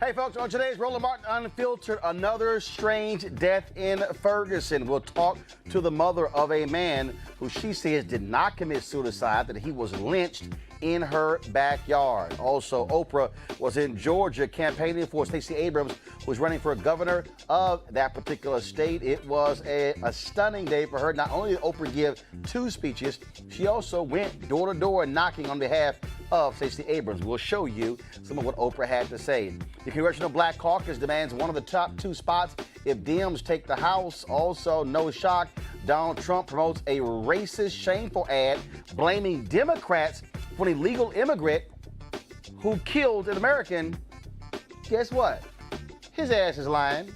Hey folks, on today's Roland Martin Unfiltered, another strange death in Ferguson. We'll talk to the mother of a man who she says did not commit suicide, that he was lynched in her backyard. Also, Oprah was in Georgia campaigning for Stacey Abrams, who's running for governor of that particular state. It was a stunning day for her. Not only did Oprah give 2 speeches, she also went door to door knocking on behalf of Stacey Abrams. We'll show you some of what Oprah had to say. The Congressional Black Caucus demands one of the top 2 spots if Dems take the House. Also, no shock, Donald Trump promotes a racist, shameful ad blaming Democrats for an illegal immigrant who killed an American. Guess what? His ass is lying.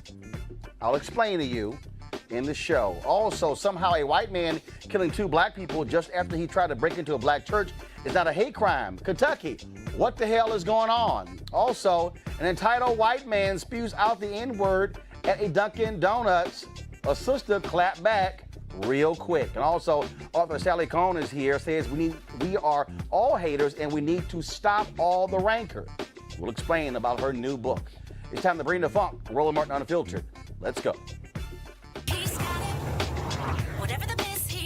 I'll explain to you in the show. Also, somehow a white man killing 2 black people just after he tried to break into a black church is not a hate crime. Kentucky, what the hell is going on? Also, an entitled white man spews out the N-word at a Dunkin' Donuts. A sister clapped back real quick. And also, author Sally Cohn is here, says we are all haters and we need to stop all the rancor. We'll explain about her new book. It's time to bring the funk. Roland Martin Unfiltered. Let's go.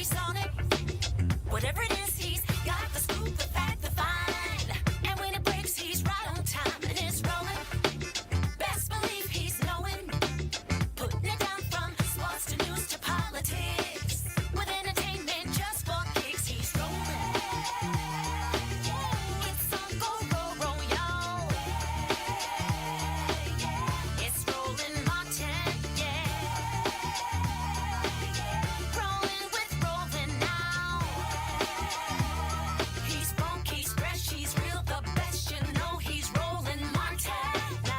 he's on it. Whatever it is, he's got the scoop, the fact, the find. And when it breaks, he's right on time and it's rolling. Best believe he's knowing. Putting it down from sports to news to politics. With entertainment just for kicks, he's rolling. It's on go, y'all. It's Roland Martin, yeah. Rolling with Roland now. He's funky, he's fresh, he's real, the best, you know he's Roland Martin now.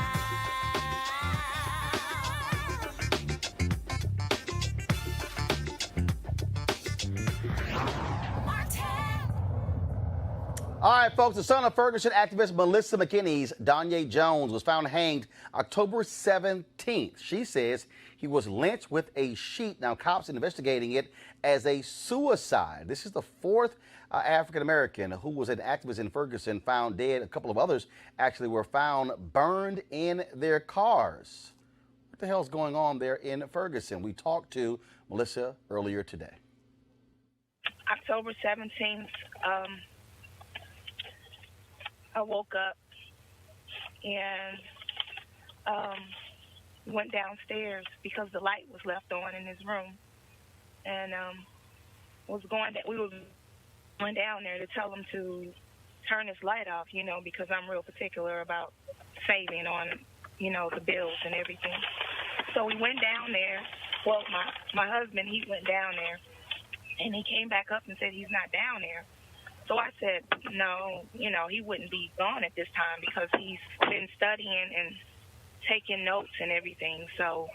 Martin. All right, folks, the son of Ferguson activist Melissa McKinney's Danye Jones was found hanged October 17th. She says he was lynched with a sheet. Now, cops are investigating it as a suicide. This is the fourth African-American who was an activist in Ferguson found dead. A couple of others actually were found burned in their cars. What the hell's going on there in Ferguson? We talked to Melissa earlier today. October 17th, I woke up and went downstairs because the light was left on in his room, and we were going down there to tell him to turn his light off, you know, because I'm real particular about saving on, you know, the bills and everything. So we went down there. Well, my husband, he went down there, and he came back up and said he's not down there. So I said, no, you know, he wouldn't be gone at this time because he's been studying and taking notes and everything. So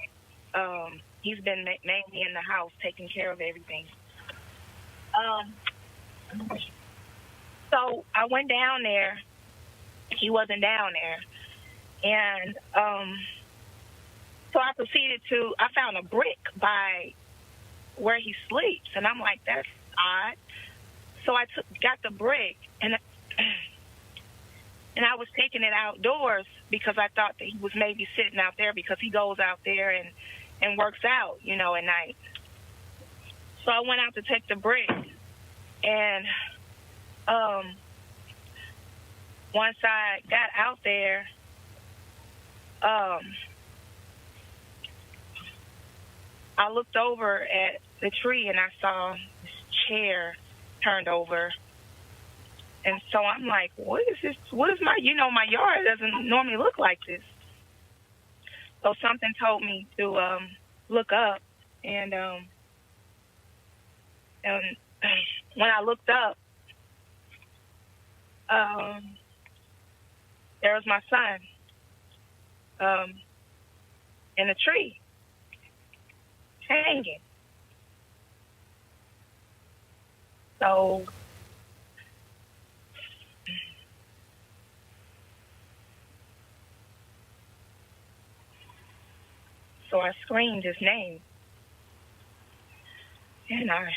he's been mainly in the house taking care of everything. So I went down there. He wasn't down there. And so I proceeded I found a brick by where he sleeps. And I'm like, that's odd. So I got the brick, and I was taking it outdoors because I thought that he was maybe sitting out there because he goes out there and works out, you know, at night. So I went out to take the brick, and once I got out there, I looked over at the tree, and I saw this chair turned over. And so I'm like, what is this? What is my yard doesn't normally look like this. So something told me to look up, and when I looked up, there was my son in a tree, hanging. So I screamed his name, and I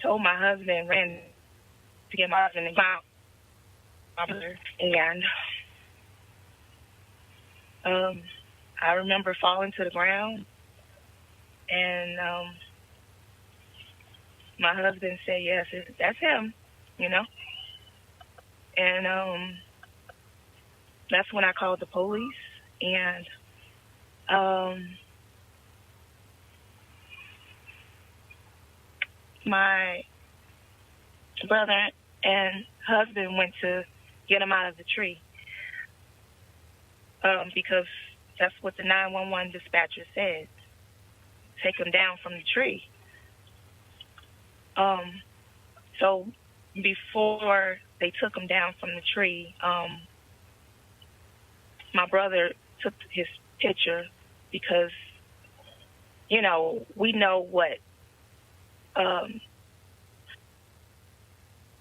told my husband, ran to get my husband and my brother, and I remember falling to the ground, and my husband said, yes, that's him, you know. And that's when I called the police, and my brother and husband went to get him out of the tree because that's what the 911 dispatcher said, take him down from the tree. So before they took him down from the tree, my brother took his picture because, you know, we know what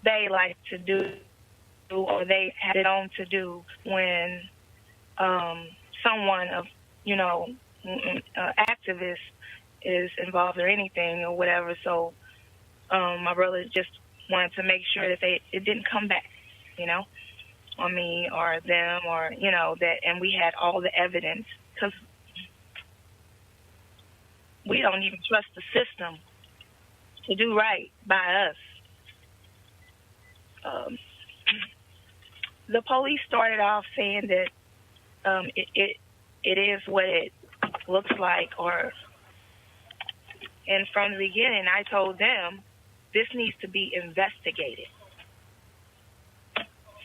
they like to do, or they had it on to do when someone of, you know, activist is involved or anything or whatever. So my brother just wanted to make sure that it didn't come back, you know, on me or them, or, you know, that, and we had all the evidence because we don't even trust the system to do right by us. The police started off saying that it is what it looks like, and from the beginning I told them this needs to be investigated.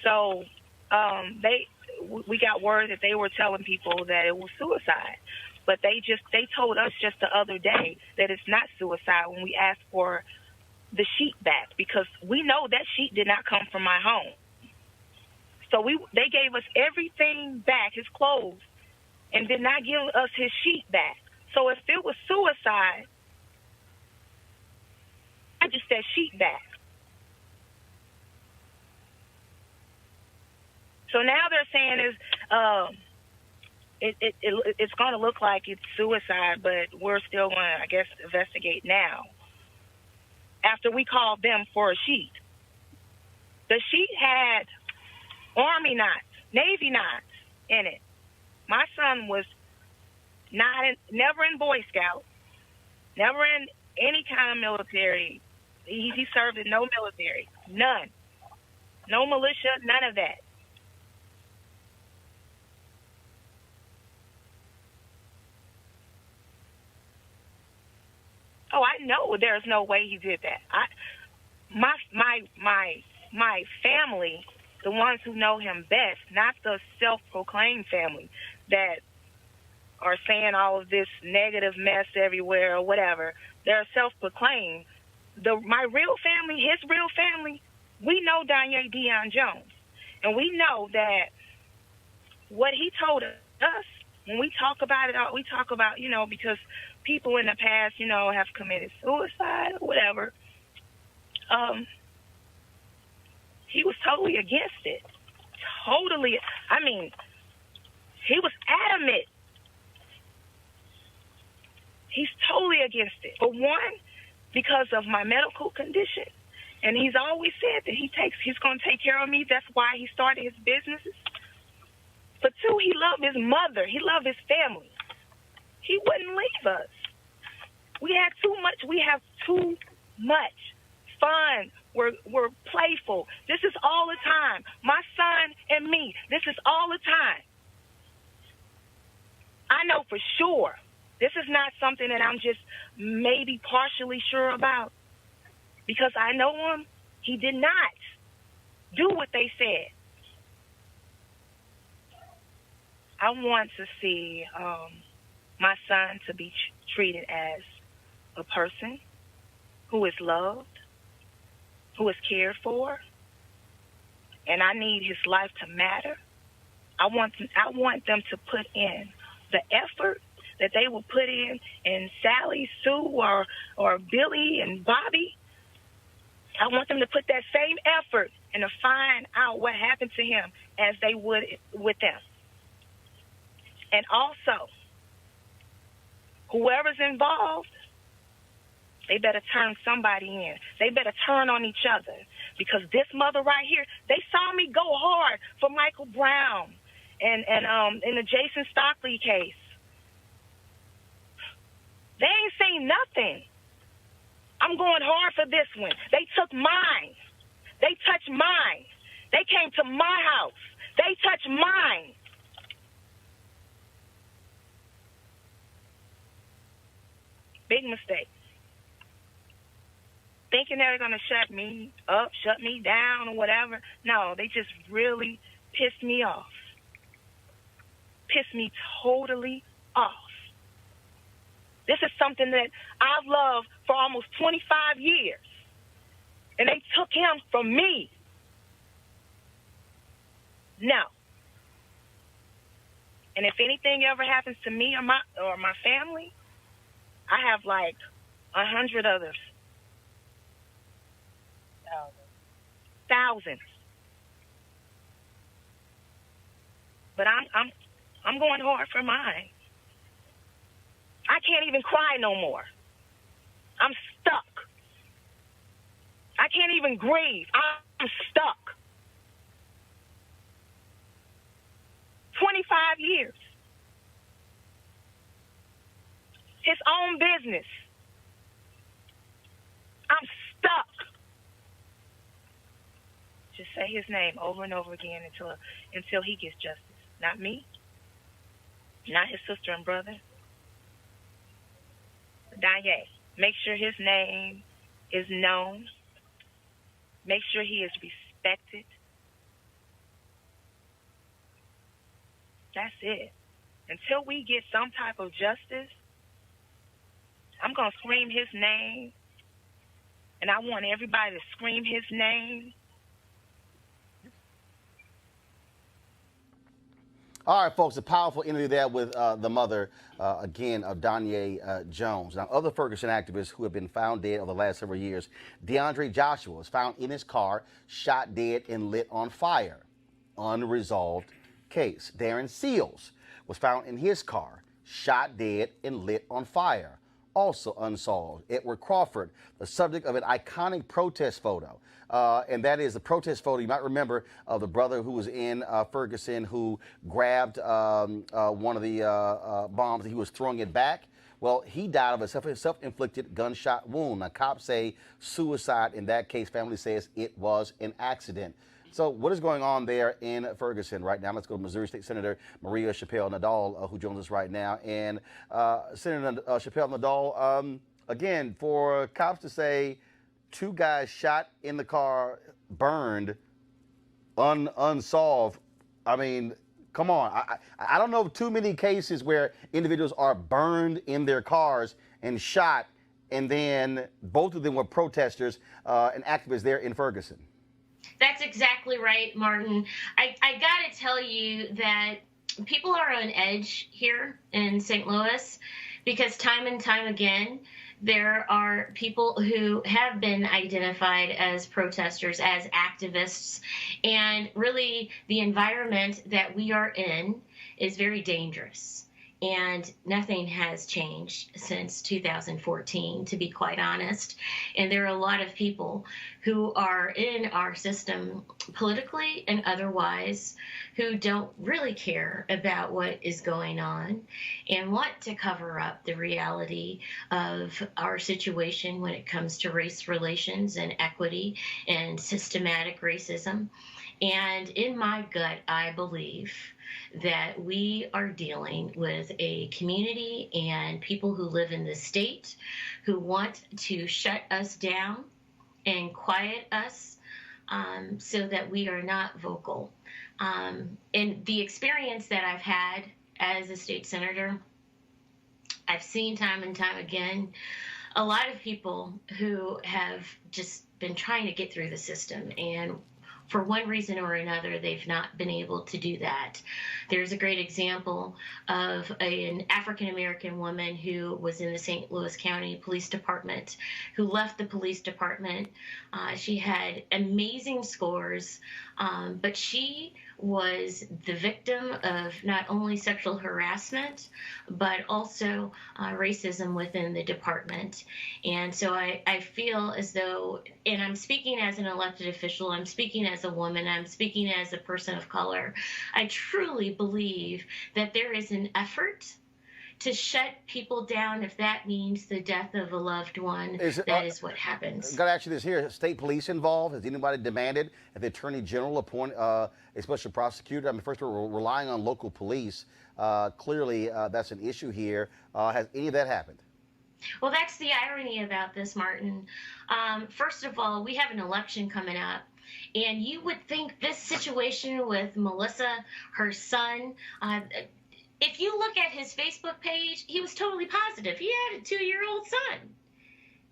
So we got word that they were telling people that it was suicide, but they told us just the other day that it's not suicide when we asked for the sheet back, because we know that sheet did not come from my home. So they gave us everything back, his clothes, and did not give us his sheet back. So if it was suicide, I just said sheet back. So now they're saying it's going to look like it's suicide, but we're still going to, I guess, investigate now. After we called them for a sheet. The sheet had Army knots, Navy knots in it. My son was never in Boy Scout, never in any kind of military. He served in no military, none. No militia, none of that. Oh, I know there's no way he did that. My family, the ones who know him best, not the self-proclaimed family that are saying all of this negative mess everywhere or whatever. They're self-proclaimed. My real family, his real family, we know Danye Deion Jones, and we know that what he told us, when we talk about it, we talk about, because people in the past, have committed suicide or whatever. He was totally against it. Totally. I mean, he was adamant. He's totally against it. For one, because of my medical condition. And he's always said that he's going to take care of me. That's why he started his businesses. But two, he loved his mother. He loved his family. He wouldn't leave us. We have too much fun. We're playful. This is all the time. My son and me, this is all the time. I know for sure. This is not something that I'm just maybe partially sure about. Because I know him, he did not do what they said. I want to see my son to be treated as a person who is loved, who is cared for, and I need his life to matter. I want them to put in the effort that they will put in Sally, Sue, or Billy and Bobby. I want them to put that same effort and to find out what happened to him as they would with them. And also, whoever's involved, they better turn somebody in. They better turn on each other. Because this mother right here, they saw me go hard for Michael Brown and in the Jason Stockley case. They ain't seen nothing. I'm going hard for this one. They took mine. They touched mine. They came to my house. They touched mine. Big mistake. Thinking they're going to shut me up, shut me down, or whatever. No, they just really pissed me off. Pissed me totally off. This is something that I've loved for almost 25 years. And they took him from me. No. And if anything ever happens to me or my family, I have like 100 others. Thousands. But I'm going hard for mine. I can't even cry no more. I'm stuck. I can't even grieve. I'm stuck. 25 years. his own business. I'm stuck. Just say his name over and over again until he gets justice. Not me. Not his sister and brother. Danye. Make sure his name is known. Make sure he is respected. That's it. Until we get some type of justice, I'm going to scream his name, and I want everybody to scream his name. All right, folks, a powerful interview there with the mother, again, of Danye Jones. Now, other Ferguson activists who have been found dead over the last several years, DeAndre Joshua was found in his car, shot dead and lit on fire. Unresolved case. Darren Seals was found in his car, shot dead and lit on fire. Also unsolved. Edward Crawford, the subject of an iconic protest photo. And that is the protest photo, you might remember, of the brother who was in Ferguson who grabbed one of the bombs. He was throwing it back. Well, he died of a self-inflicted gunshot wound. Now, cops say suicide. In that case, family says it was an accident. So what is going on there in Ferguson right now? Let's go to Missouri State Senator Maria Chappelle Nadal, who joins us right now. And Senator Chappelle Nadal, again, for cops to say 2 guys shot in the car, burned, unsolved. I mean, come on. I don't know too many cases where individuals are burned in their cars and shot, and then both of them were protesters and activists there in Ferguson. That's exactly right, Martin. I got to tell you that people are on edge here in St. Louis because time and time again, there are people who have been identified as protesters, as activists, and really the environment that we are in is very dangerous. And nothing has changed since 2014, to be quite honest. And there are a lot of people who are in our system politically and otherwise who don't really care about what is going on and want to cover up the reality of our situation when it comes to race relations and equity and systematic racism. And in my gut, I believe that we are dealing with a community and people who live in the state who want to shut us down and quiet us so that we are not vocal. And the experience that I've had as a state senator, I've seen time and time again a lot of people who have just been trying to get through the system, and for one reason or another, they've not been able to do that. There's a great example of an African-American woman who was in the St. Louis County Police Department, who left the police department. She had amazing scores, but she was the victim of not only sexual harassment, but also racism within the department. And so I feel as though, and I'm speaking as an elected official, I'm speaking as a woman, I'm speaking as a person of color, I truly believe that there is an effort to shut people down if that means the death of a loved one. That is what happens. Got to ask you this here. State police involved? Has anybody demanded that the Attorney General appoint a special prosecutor? I mean, first, we're relying on local police. Clearly, that's an issue here. Has any of that happened? Well, that's the irony about this, Martin. First of all, we have an election coming up. And you would think this situation with Melissa, her son, if you look at his Facebook page, he was totally positive. He had a 2-year-old son.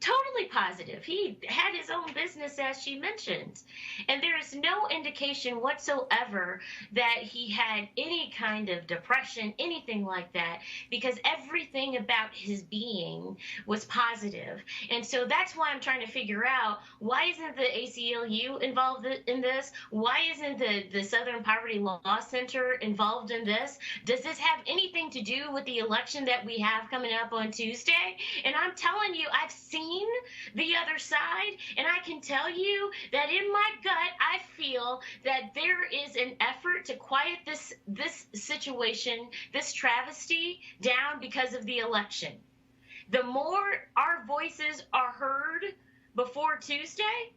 Totally positive. He had his own business, as she mentioned. And there is no indication whatsoever that he had any kind of depression, anything like that, because everything about his being was positive. And so that's why I'm trying to figure out, why isn't the ACLU involved in this? Why isn't the Southern Poverty Law Center involved in this? Does this have anything to do with the election that we have coming up on Tuesday? And I'm telling you, I've seen the other side, and I can tell you that in my gut, I feel that there is an effort to quiet this situation, this travesty down because of the election. the more our voices are heard before Tuesday,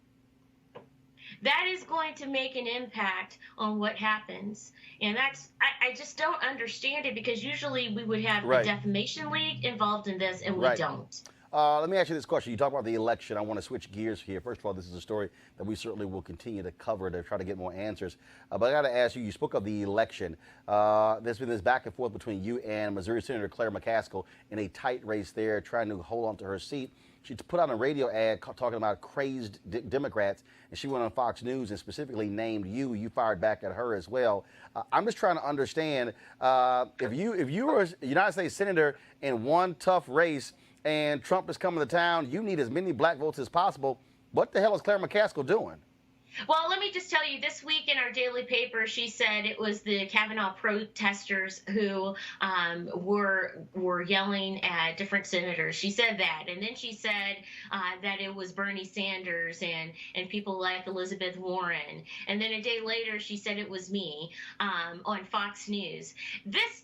that is going to make an impact on what happens. And that's, I just don't understand it, because usually we would have the Defamation League involved in this, and we don't. Let me ask you this question. You talk about the election. I want to switch gears here. First of all, this is a story that we certainly will continue to cover to try to get more answers. But I got to ask you, you spoke of the election. There's been this back and forth between you and Missouri Senator Claire McCaskill in a tight race there, trying to hold on to her seat. She put out a radio ad talking about crazed Democrats, and she went on Fox News and specifically named you. You fired back at her as well. I'm just trying to understand, if you were a United States Senator in one tough race and Trump is coming to town, you need as many black votes as possible. What the hell is Claire McCaskill doing? Well, let me just tell you, this week in our daily paper, she said it was the Kavanaugh protesters who were yelling at different senators. She said that. And then she said that it was Bernie Sanders and people like Elizabeth Warren. And then a day later, she said it was me on Fox News. This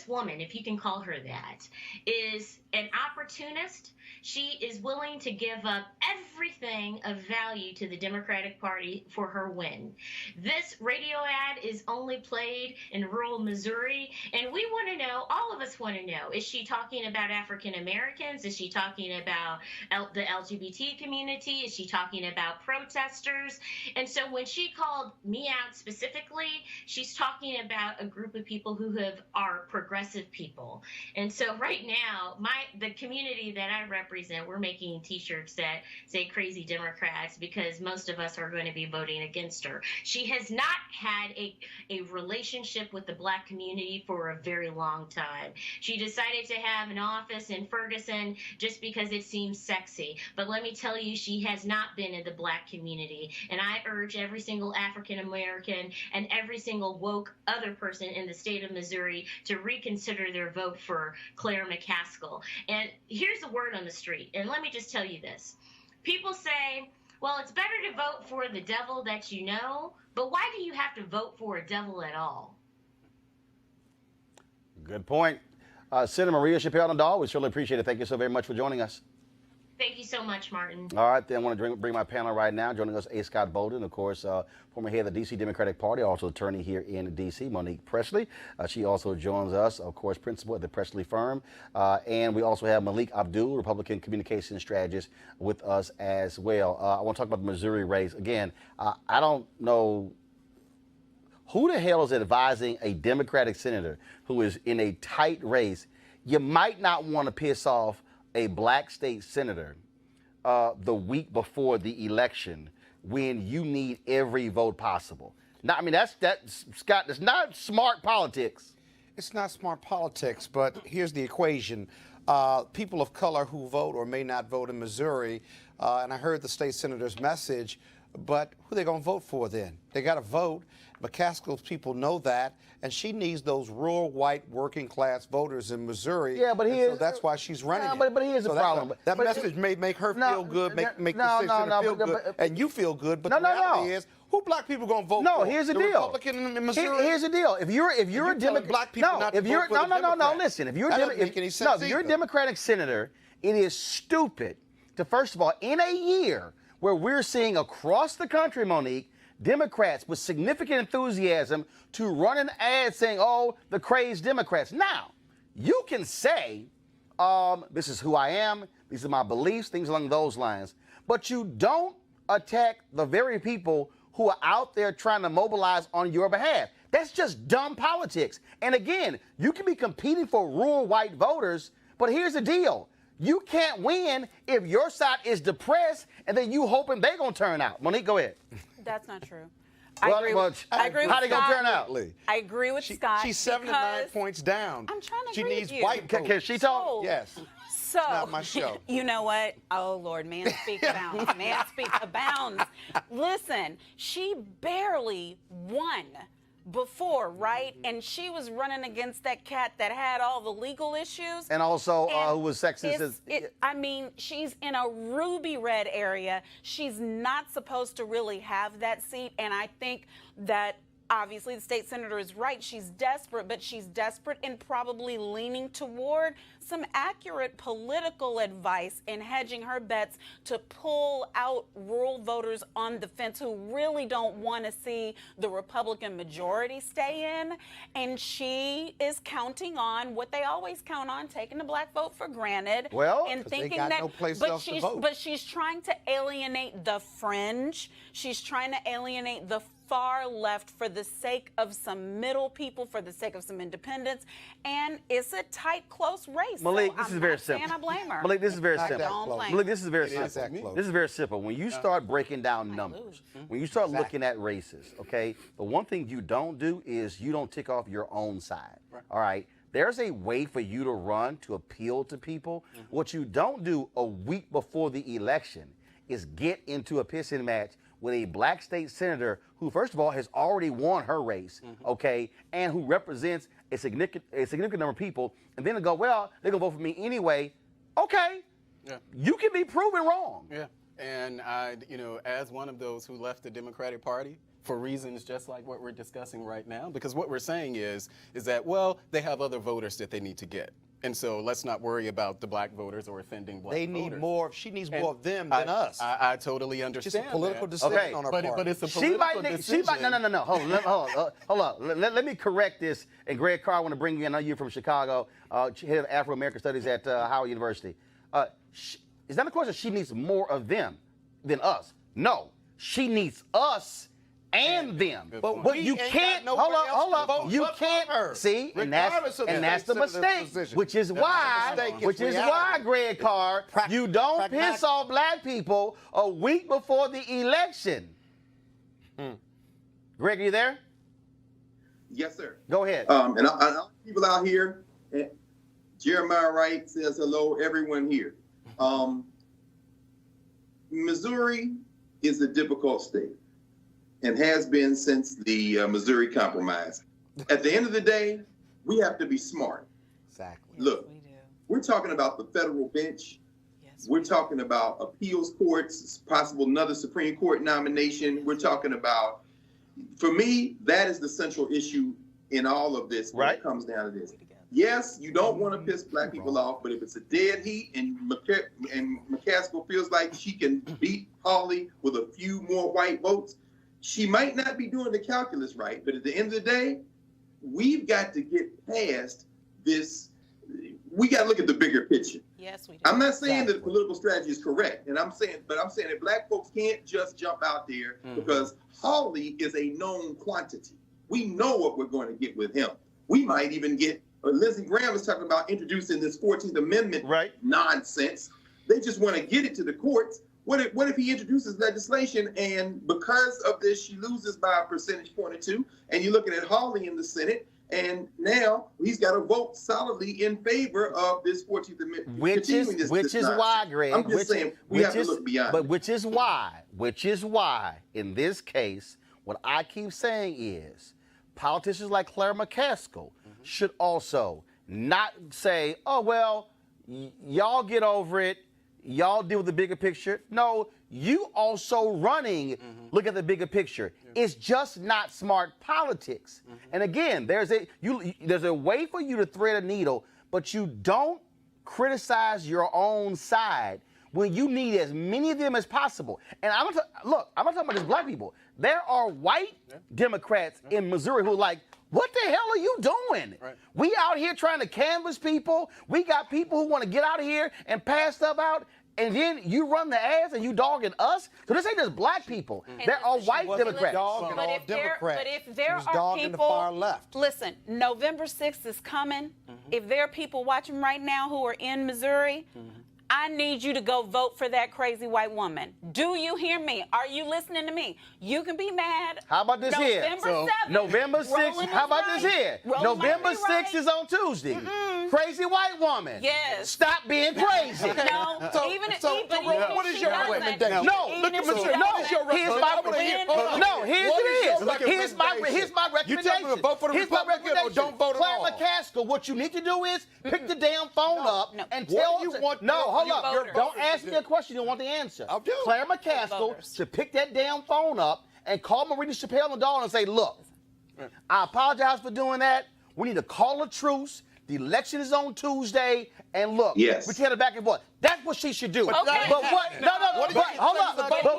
woman, if you can call her that, is an opportunist. She is willing to give up everything of value to the Democratic Party for her win. This radio ad is only played in rural Missouri, and we want to know, all of us want to know, is she talking about African Americans? Is she talking about the LGBT community? Is she talking about protesters? And so when she called me out specifically, she's talking about a group of people who are progressive people. And so right now, the community that I represent, we're making T-shirts that say "Crazy Democrats" because most of us are going to be voting against her. She has not had a relationship with the black community for a very long time. She decided to have an office in Ferguson just because it seems sexy. But let me tell you, she has not been in the black community. And I urge every single African American and every single woke other person in the state of Missouri to reconsider their vote for Claire McCaskill. And here's the word on the street. And let me just tell you this. People say, well, it's better to vote for the devil that you know, but why do you have to vote for a devil at all? Good point. Senator Maria Chappelle-Nadal, we certainly appreciate it. Thank you so very much for joining us. Thank you so much, Martin. All right, then I want to bring my panel right now. Joining us, A. Scott Bolden, of course, former head of the D.C. Democratic Party, also attorney here in D.C., Monique Presley. She also joins us, of course, principal at the Presley firm. And we also have Malik Abdul, Republican communications strategist, with us as well. I want to talk about the Missouri race. Again, I don't know who the hell is advising a Democratic senator who is in a tight race. You might not want to piss off a black state senator the week before the election when you need every vote possible. Now, I mean, Scott, it's not smart politics. It's not smart politics, but here's the equation. People of color who vote or may not vote in Missouri, and I heard the state senator's message, but who are they going to vote for then? They got to vote. McCaskill's people know that, and she needs those rural white working class voters in Missouri. Yeah, but so that's why she's running it. But here's the problem. That message may make her feel good, make the state senator feel good, and you feel good. But the reality is, who black people going to vote for? No, here's the deal. Republican in Missouri. Here's the deal. If you're a Democrat, black people not to vote for the Democrat. Listen. If you're you're a Democratic senator, it is stupid to, first of all, in a year where we're seeing across the country, Monique, Democrats with significant enthusiasm to run an ad saying, oh, the crazed Democrats. Now, you can say, this is who I am, these are my beliefs, things along those lines. But you don't attack the very people who are out there trying to mobilize on your behalf. That's just dumb politics. And again, you can be competing for rural white voters, but here's the deal. You can't win if your side is depressed and then you hoping they're going to turn out. Monique, go ahead. That's not true. I agree with how they going to turn out? I agree with Scott. She's 7 to 9 points down. I'm trying to She agree needs with you. white votes. Can she talk? Yes. So, not my show. You know what? Oh, Lord, man speak abounds. Man speak abounds. Listen, she barely won before, right? And she was running against that cat that had all the legal issues. And also who was sexist. I mean, she's in a ruby red area. She's not supposed to really have that seat. And I think that obviously the state senator is right. She's desperate, but she's desperate and probably leaning toward some accurate political advice and hedging her bets to pull out rural voters on the fence who really don't want to see the Republican majority stay in. And she is counting on what they always count on, taking the black vote for granted. Well, and 'cause they thinking got that, no place but else to she's vote. but she's trying to alienate the fringe. She's trying to alienate the far left for the sake of some middle people, for the sake of some independents, and it's a tight, close race. Malik, so this I'm is very not saying simple. I blame her. Malik, this is very Not simple. that close. Malik, this is very It is that simple. close. This is very simple. When you start breaking down numbers, when you start looking at races, okay, the one thing you don't do is you don't tick off your own side. All right? There's a way for you to run to appeal to people. What you don't do a week before the election is get into a pissing match with a black state senator who, first of all, has already won her race, okay, and who represents a significant number of people, and then to go, well, they're gonna vote for me anyway. Okay, Yeah. you can be proven wrong. Yeah. And I, as one of those who left the Democratic Party for reasons just like what we're discussing right now, because what we're saying is that, well, they have other voters that they need to get. And so let's not worry about the black voters or offending black They voters. need more. She needs And more of them than us. I totally Just understand a political that. decision Okay. on her But, part. but it's a She political might, decision. no. Hold on. Let me correct this. And Greg Carr, I want to bring you in. I know you're from Chicago, head of Afro-American Studies at Howard University. Is that a question? She needs more of them than us. No, she needs us and them. But But we you ain't can't. got Hold nobody else to up. vote You but for can't her, see, and regardless of the that's the state senator's mistake. position. Which is That's why, the mistake. It's which is reality. why, Greg Carr, you don't pragmatic. piss off black people a week before the election. Greg, are you there? Yes, sir. Go ahead. And people out here, Jeremiah Wright says hello, everyone here. Missouri is a difficult state and has been since the Missouri Compromise. At the end of the day, we have to be smart. Exactly. Look, we do. we're talking about the federal bench. Yes, We're talking about appeals courts, possible another Supreme Court nomination. We're talking about, for me, that is the central issue in all of this when Right. it comes down to this. Yes, you don't want to piss black people off, but if it's a dead heat and McCaskill feels like she can beat Hawley with a few more white votes, she might not be doing the calculus right. But at the end of the day, we've got to get past this. We got to look at the bigger picture. Yes, we do. I'm not saying that the political strategy is correct, and I'm saying that black folks can't just jump out there because Hawley is a known quantity. We know what we're going to get with him. We might even get. Lindsey Graham was talking about introducing this 14th Amendment nonsense. They just want to get it to the courts. What if he introduces legislation and because of this she loses by a percentage point or two? And you're looking at Hawley in the Senate, and now he's got to vote solidly in favor of this 14th Amendment. Which is why, Greg. I'm just saying we have to look beyond. But which is why, in this case, what I keep saying is, politicians like Claire McCaskill should also not say, oh, well, y'all get over it. Y'all deal with the bigger picture. No, you also running, look at the bigger picture. It's just not smart politics. And again, there's a way for you to thread a needle, but you don't criticize your own side when you need as many of them as possible. And I'm not talking about just black people. There are white Democrats in Missouri who are like, what the hell are you doing? Right. We out here trying to canvass people. We got people who want to get out of here and pass stuff out. And then you run the ads and you dogging us. So this ain't just black people. There are white Democrats. Dogging all Democrats. But if there She's are dogging people, the far left. listen, November 6th is coming. If there are people watching right now who are in Missouri, I need you to go vote for that crazy white woman. Do you hear me? Are you listening to me? You can be mad. How about this here? November 7th. November 6th. Roland How is about right. this here? Roland November might be 6th is on Tuesday. Crazy white woman. Yes. Stop being crazy. No, even if what is she your doesn't, recommendation? No, even look if at she Missouri. No, doesn't, here's my recommendation. Here's my recommendation. Don't vote at Claire all. McCaskill, what you need to do is pick the damn phone up no. and What tell do you us. want No, hold your up. voters Don't to ask do? me a question. You don't want the answer. I'll do. Claire McCaskill voters. to pick that damn phone up and call Marita Chappelle and Dawn and say, look, I apologize for doing that. We need to call a truce. The election is on Tuesday, and look, Yes. we can't have back and forth. That's what she should do. Okay. But what? No, What do but you hold think on. about But what-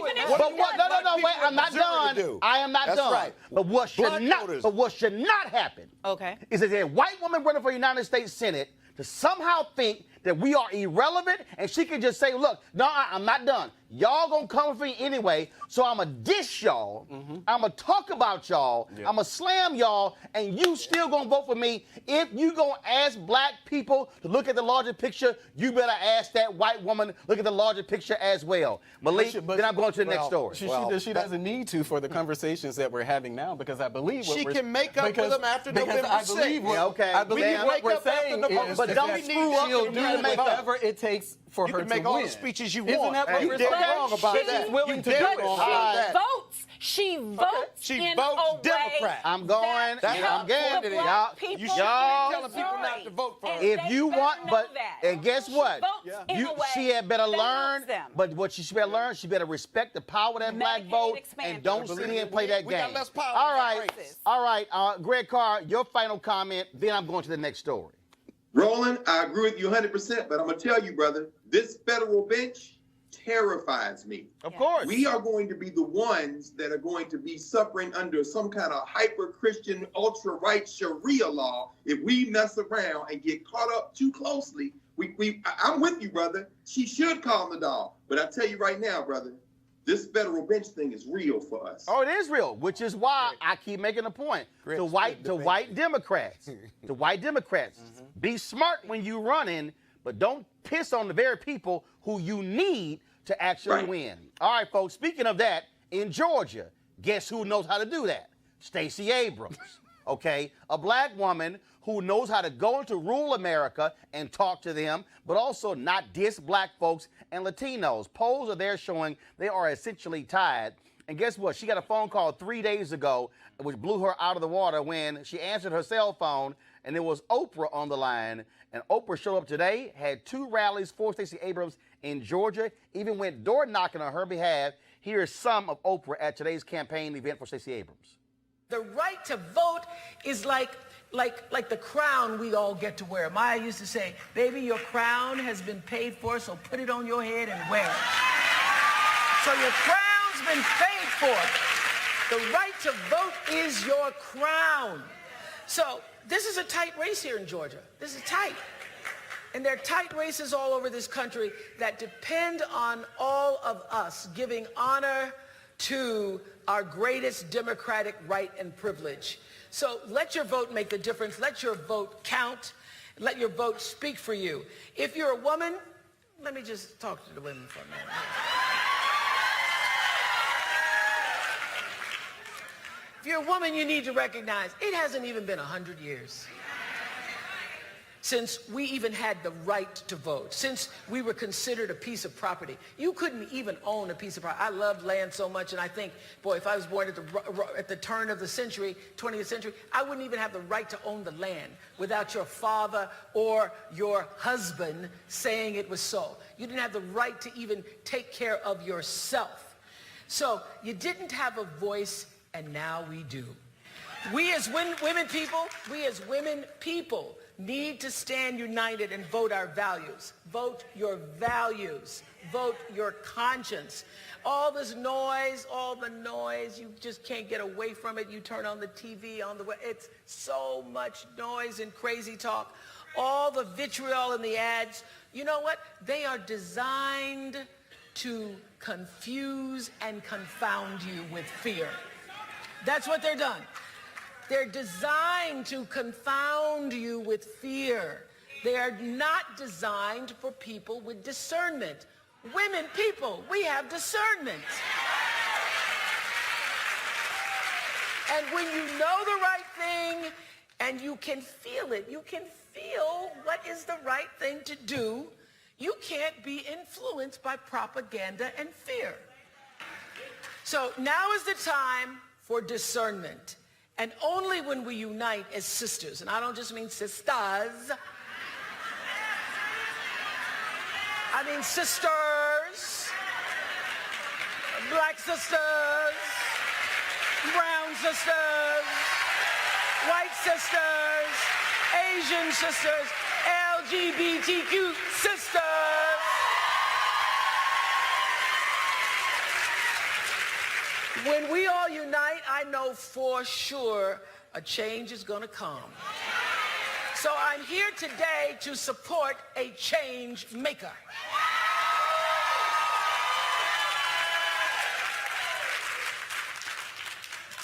what? No. Wait, I'm not Missouri done. do? I am not That's done. right. But what should Blood not? voters. But what should not happen? Okay. Is that a white woman running for United States Senate to somehow think that we are irrelevant, and she can just say, "Look, no, I'm not done. Y'all gonna come for me anyway, so I'ma dish y'all. I'ma talk about y'all. I'ma slam y'all, and you still gonna vote for me. If you gonna ask black people to look at the larger picture, you better ask that white woman look at the larger picture as well." Malik, But- then I'm going to the next story. She doesn't need to for the conversations that we're having now, because I believe what She we're, can make up with because- them after because November I believe 6th. what, Yeah, okay. I believe Ma'am. what Make we're up after saying November is But that don't screw up she'll and do do the makeup. whatever it takes for You her can to make all win. the speeches you Isn't want. that what You we're dead saying? wrong about She's that. willing You to dead do it. wrong She about that. votes. She votes. She in votes a way Democrat. I'm going. that That's helps I'm getting the it. black Y'all- people You should be y'all- telling people not to vote for her. And If they you better want, know but that. and guess She what? votes in a way She had better that learn. helps them. But what she better learn, she better respect the power of that black Medicaid vote expansion. and don't I sit believe here and play that we got game. less power All in that right, race. all right. Greg Carr, your final comment. Then I'm going to the next story. Roland, I agree with you 100%, but I'm going to tell you, brother, this federal bench terrifies me. Of course. We are going to be the ones that are going to be suffering under some kind of hyper-Christian, ultra-right Sharia law if we mess around and get caught up too closely. I'm with you, brother. She should calm the dog. But I tell you right now, brother, this federal bench thing is real for us. Oh, it is real, which is why I keep making a point Great. to white Democrats. To white Democrats, be smart when you running, but don't piss on the very people who you need to actually Right. win. All right, folks. Speaking of that, in Georgia, guess who knows how to do that? Stacey Abrams. Okay, a black woman who knows how to go into rural America and talk to them, but also not diss black folks and Latinos. Polls are there showing they are essentially tied. And guess what? She got a phone call 3 days ago, which blew her out of the water when she answered her cell phone, and it was Oprah on the line. And Oprah showed up today, had 2 rallies for Stacey Abrams in Georgia, even went door knocking on her behalf. Here is some of Oprah at today's campaign event for Stacey Abrams. The right to vote is like the crown we all get to wear. Maya used to say, baby, your crown has been paid for, so put it on your head and wear it. So your crown's been paid for. The right to vote is your crown. So this is a tight race here in Georgia. This is tight. And there are tight races all over this country that depend on all of us giving honor to our greatest democratic right and privilege. So let your vote make the difference. Let your vote count. Let your vote speak for you. If you're a woman, let me just talk to the women for a minute. If you're a woman, you need to recognize it hasn't even been 100 years since we even had the right to vote, since we were considered a piece of property. You couldn't even own a piece of property. I love land so much, and I think, boy, if I was born at the turn of the century, 20th century, I wouldn't even have the right to own the land without your father or your husband saying it was so. You didn't have the right to even take care of yourself. So you didn't have a voice, and now we do. We as women people need to stand united and vote our values. Vote your values. Vote your conscience. All this noise, all the noise, you just can't get away from it. You turn on the TV, on the web. It's so much noise and crazy talk. All the vitriol in the ads. You know what? They are designed to confuse and confound you with fear. That's what they're done. They're designed to confound you with fear. They are not designed for people with discernment. Women, people, we have discernment. And when you know the right thing and you can feel it, you can feel what is the right thing to do, you can't be influenced by propaganda and fear. So now is the time for discernment. And only when we unite as sisters, and I don't just mean sisters, I mean sisters, black sisters, brown sisters, white sisters, Asian sisters, LGBTQ sisters. When we all unite, I know for sure a change is going to come. So I'm here today to support a change maker.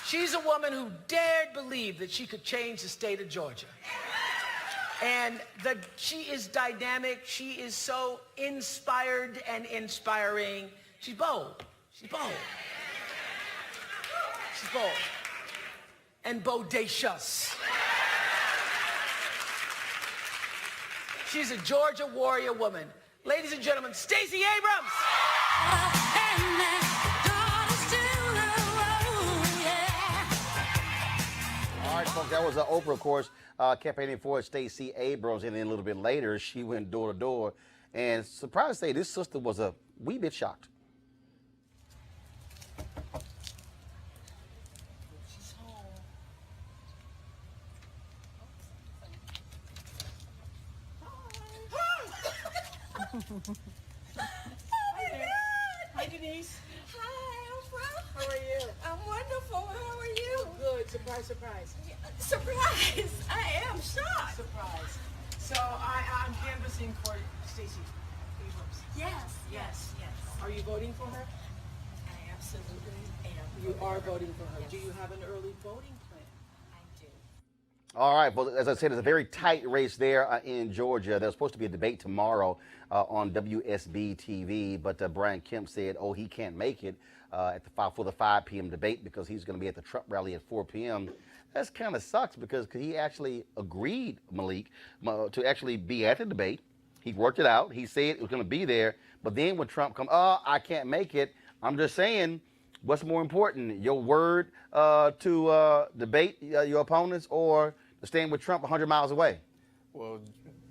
She's a woman who dared believe that she could change the state of Georgia. And she is dynamic. She is so inspired and inspiring. She's bold. She's bold. She's bold. And bodacious. She's a Georgia warrior woman. Ladies and gentlemen, Stacey Abrams. All right, folks, that was Oprah, of course, campaigning for Stacey Abrams, and then a little bit later, she went door to door. And surprised to say, this sister was a wee bit shocked. She's home. Hi, Denise. Hi, Oprah. How are you? I'm wonderful. How are you? Good. Surprise, surprise. Surprise! I am shocked. Surprise. So I'm canvassing for Stacey Abrams. Yes. Yes. Are you voting for her? I absolutely am. You are voting for her. Yes. Do you have an early voting plan? I do. All right, well, as I said, it's a very tight race there in Georgia. There's supposed to be a debate tomorrow on WSB TV, but Brian Kemp said, he can't make it for the 5 p.m. debate because he's going to be at the Trump rally at 4 p.m. That's kind of sucks because he actually agreed, Malik, to actually be at the debate. He worked it out. He said it was going to be there. But then when Trump come, I can't make it. I'm just saying, what's more important, your word to debate your opponents or to stand with Trump 100 miles away? Well,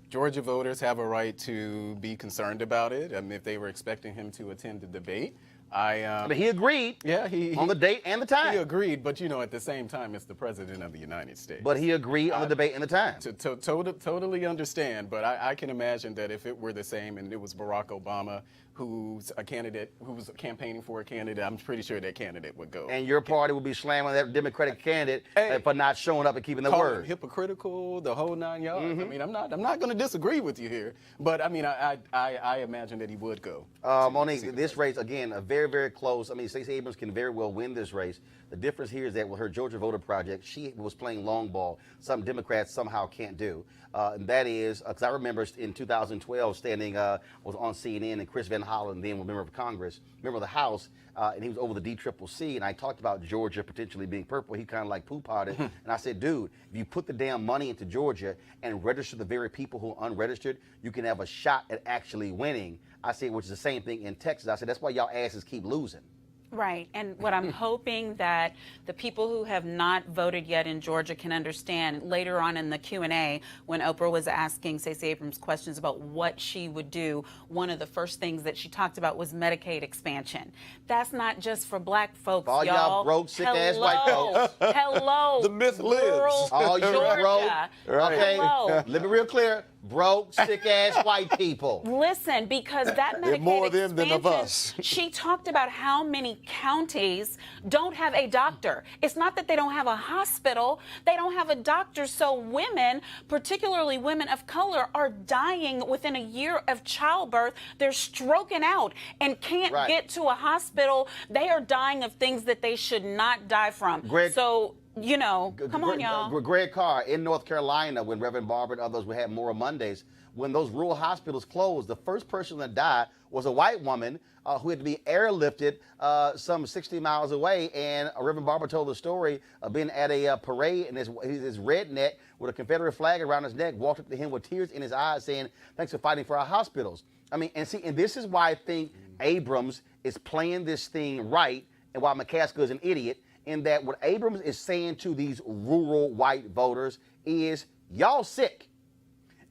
Georgia voters have a right to be concerned about it. I mean, if they were expecting him to attend the debate, I mean, he agreed. Yeah, he on the date and the time. He agreed, but at the same time, it's the president of the United States. But he agreed on the debate and the time. Totally understand, but I can imagine that if it were the same and it was Barack Obama who's a candidate, who's campaigning for a candidate, I'm pretty sure that candidate would go. And your party would be slamming that Democratic candidate for not showing up and keeping the Call word. him hypocritical, the whole 9 yards. I mean, I'm not going to disagree with you here, but I mean, I imagine that he would go. Monique, this race again, very, very close. I mean, Stacey Abrams can very well win this race. The difference here is that with her Georgia Voter Project, she was playing long ball, something Democrats somehow can't do. And that is, because I remember in 2012 standing, was on CNN, and Chris Van Hollen, then was a member of Congress, member of the House, and he was over the DCCC, and I talked about Georgia potentially being purple. He kind of like poo-potted, and I said, dude, if you put the damn money into Georgia and register the very people who are unregistered, you can have a shot at actually winning. I said, which is the same thing in Texas. I said, that's why y'all asses keep losing. Right, and what I'm hoping that the people who have not voted yet in Georgia can understand later on in the Q&A when Oprah was asking Stacey Abrams questions about what she would do, one of the first things that she talked about was Medicaid expansion. That's not just for black folks, all y'all broke, sick-ass white folks. Hello. The myth lives. All you broke, okay, Hello. let me real clear, broke, sick-ass white people. Listen, because that Medicaid more of them than of expansion, us. she talked about how many counties don't have a doctor. It's not that they don't have a hospital, they don't have a doctor. So women, particularly women of color, are dying within a year of childbirth. They're stroking out and can't get to a hospital. They are dying of things that they should not die from. Greg, so, come on, y'all. Greg Carr in North Carolina, when Reverend Barber and others had Moral Mondays, when those rural hospitals closed, the first person that died was a white woman who had to be airlifted some 60 miles away. And Reverend Barber told the story of being at a parade, and his redneck with a Confederate flag around his neck walked up to him with tears in his eyes saying, thanks for fighting for our hospitals. I mean, and this is why I think Abrams is playing this thing right, and why McCaskill is an idiot, in that what Abrams is saying to these rural white voters is, y'all sick.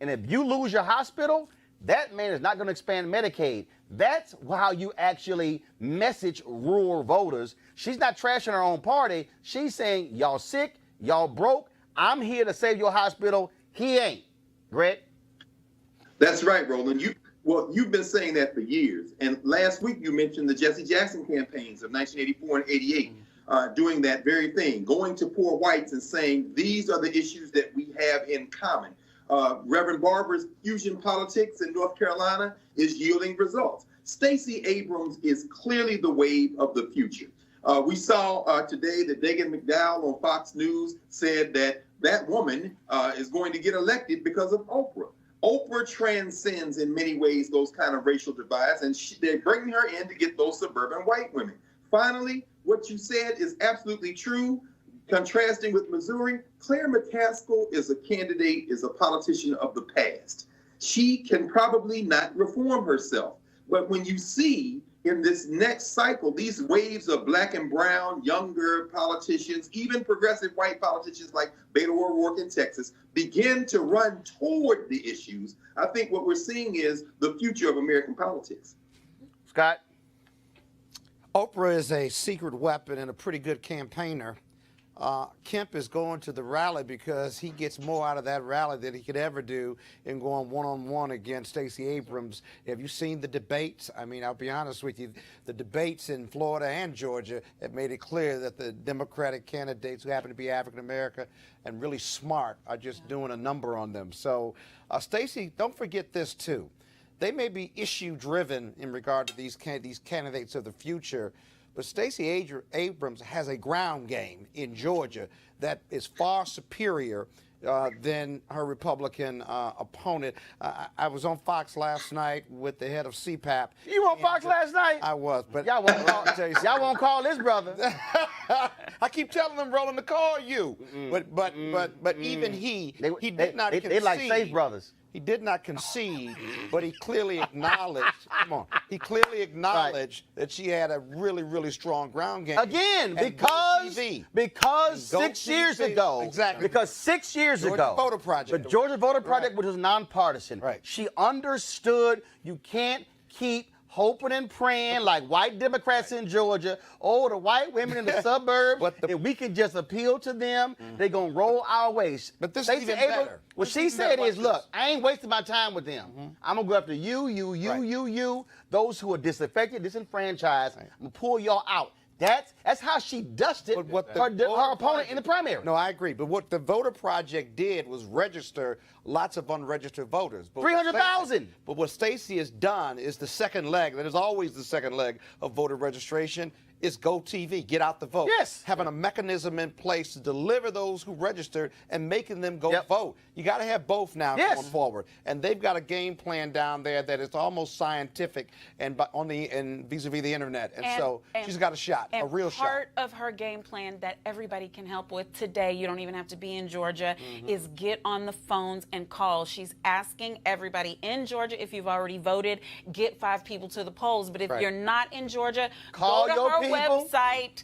And if you lose your hospital, that man is not going to expand Medicaid. That's how you actually message rural voters. She's not trashing her own party. She's saying, y'all sick, y'all broke, I'm here to save your hospital. He ain't. Greg? That's right, Roland. You've been saying that for years. And last week you mentioned the Jesse Jackson campaigns of 1984 and 88, doing that very thing, going to poor whites and saying, these are the issues that we have in common. Reverend Barber's fusion politics in North Carolina is yielding results. Stacey Abrams is clearly the wave of the future. We saw today that Dagan McDowell on Fox News said that woman is going to get elected because of Oprah. Oprah transcends in many ways those kind of racial divides, and they're bringing her in to get those suburban white women. Finally, what you said is absolutely true. Contrasting with Missouri, Claire McCaskill is a politician of the past. She can probably not reform herself. But when you see in this next cycle, these waves of black and brown, younger politicians, even progressive white politicians like Beto O'Rourke in Texas, begin to run toward the issues, I think what we're seeing is the future of American politics. Scott? Oprah is a secret weapon and a pretty good campaigner. Kemp is going to the rally because he gets more out of that rally than he could ever do in going one-on-one against Stacey Abrams. Have you seen the debates? I mean, I'll be honest with you, the debates in Florida and Georgia have made it clear that the Democratic candidates who happen to be African-American and really smart are just doing a number on them. So, Stacey, don't forget this, too. They may be issue-driven in regard to these candidates of the future, but Stacey Abrams has a ground game in Georgia that is far superior than her Republican opponent. I was on Fox last night with the head of CPAP. You on Fox last night? I was, but y'all won't call this brother. I keep telling them, Roland, to call you. But even he did not concede. They like safe brothers. He did not concede, but he clearly acknowledged. Come on, he clearly acknowledged that she had a really, really strong ground game. Again, because 6 years ago, exactly. Because 6 years Georgia ago, Voter Project. the Georgia Voter Project, which was nonpartisan, right. She understood you can't keep hoping and praying like white Democrats in Georgia. Oh, the white women in the suburbs, if we can just appeal to them, they're going to roll our ways. But this is even better. What she said is, look, I ain't wasting my time with them. I'm going to go after you, those who are disaffected, disenfranchised. I'm going to pull y'all out. That's how she dusted her opponent in the primary. No, I agree. But what the Voter Project did was register lots of unregistered voters. 300,000. But what Stacey has done is the second leg, that is always the second leg of voter registration, is Go TV, get out the vote. Yes. Having a mechanism in place to deliver those who registered and making them go vote. You got to have both now going forward. And they've got a game plan down there that is almost scientific and vis-a-vis the internet. And so she's got a shot, a real shot. Part of her game plan that everybody can help with today, you don't even have to be in Georgia, is get on the phones and call. She's asking everybody in Georgia, if you've already voted, get 5 people to the polls. But if you're not in Georgia, call go to your her website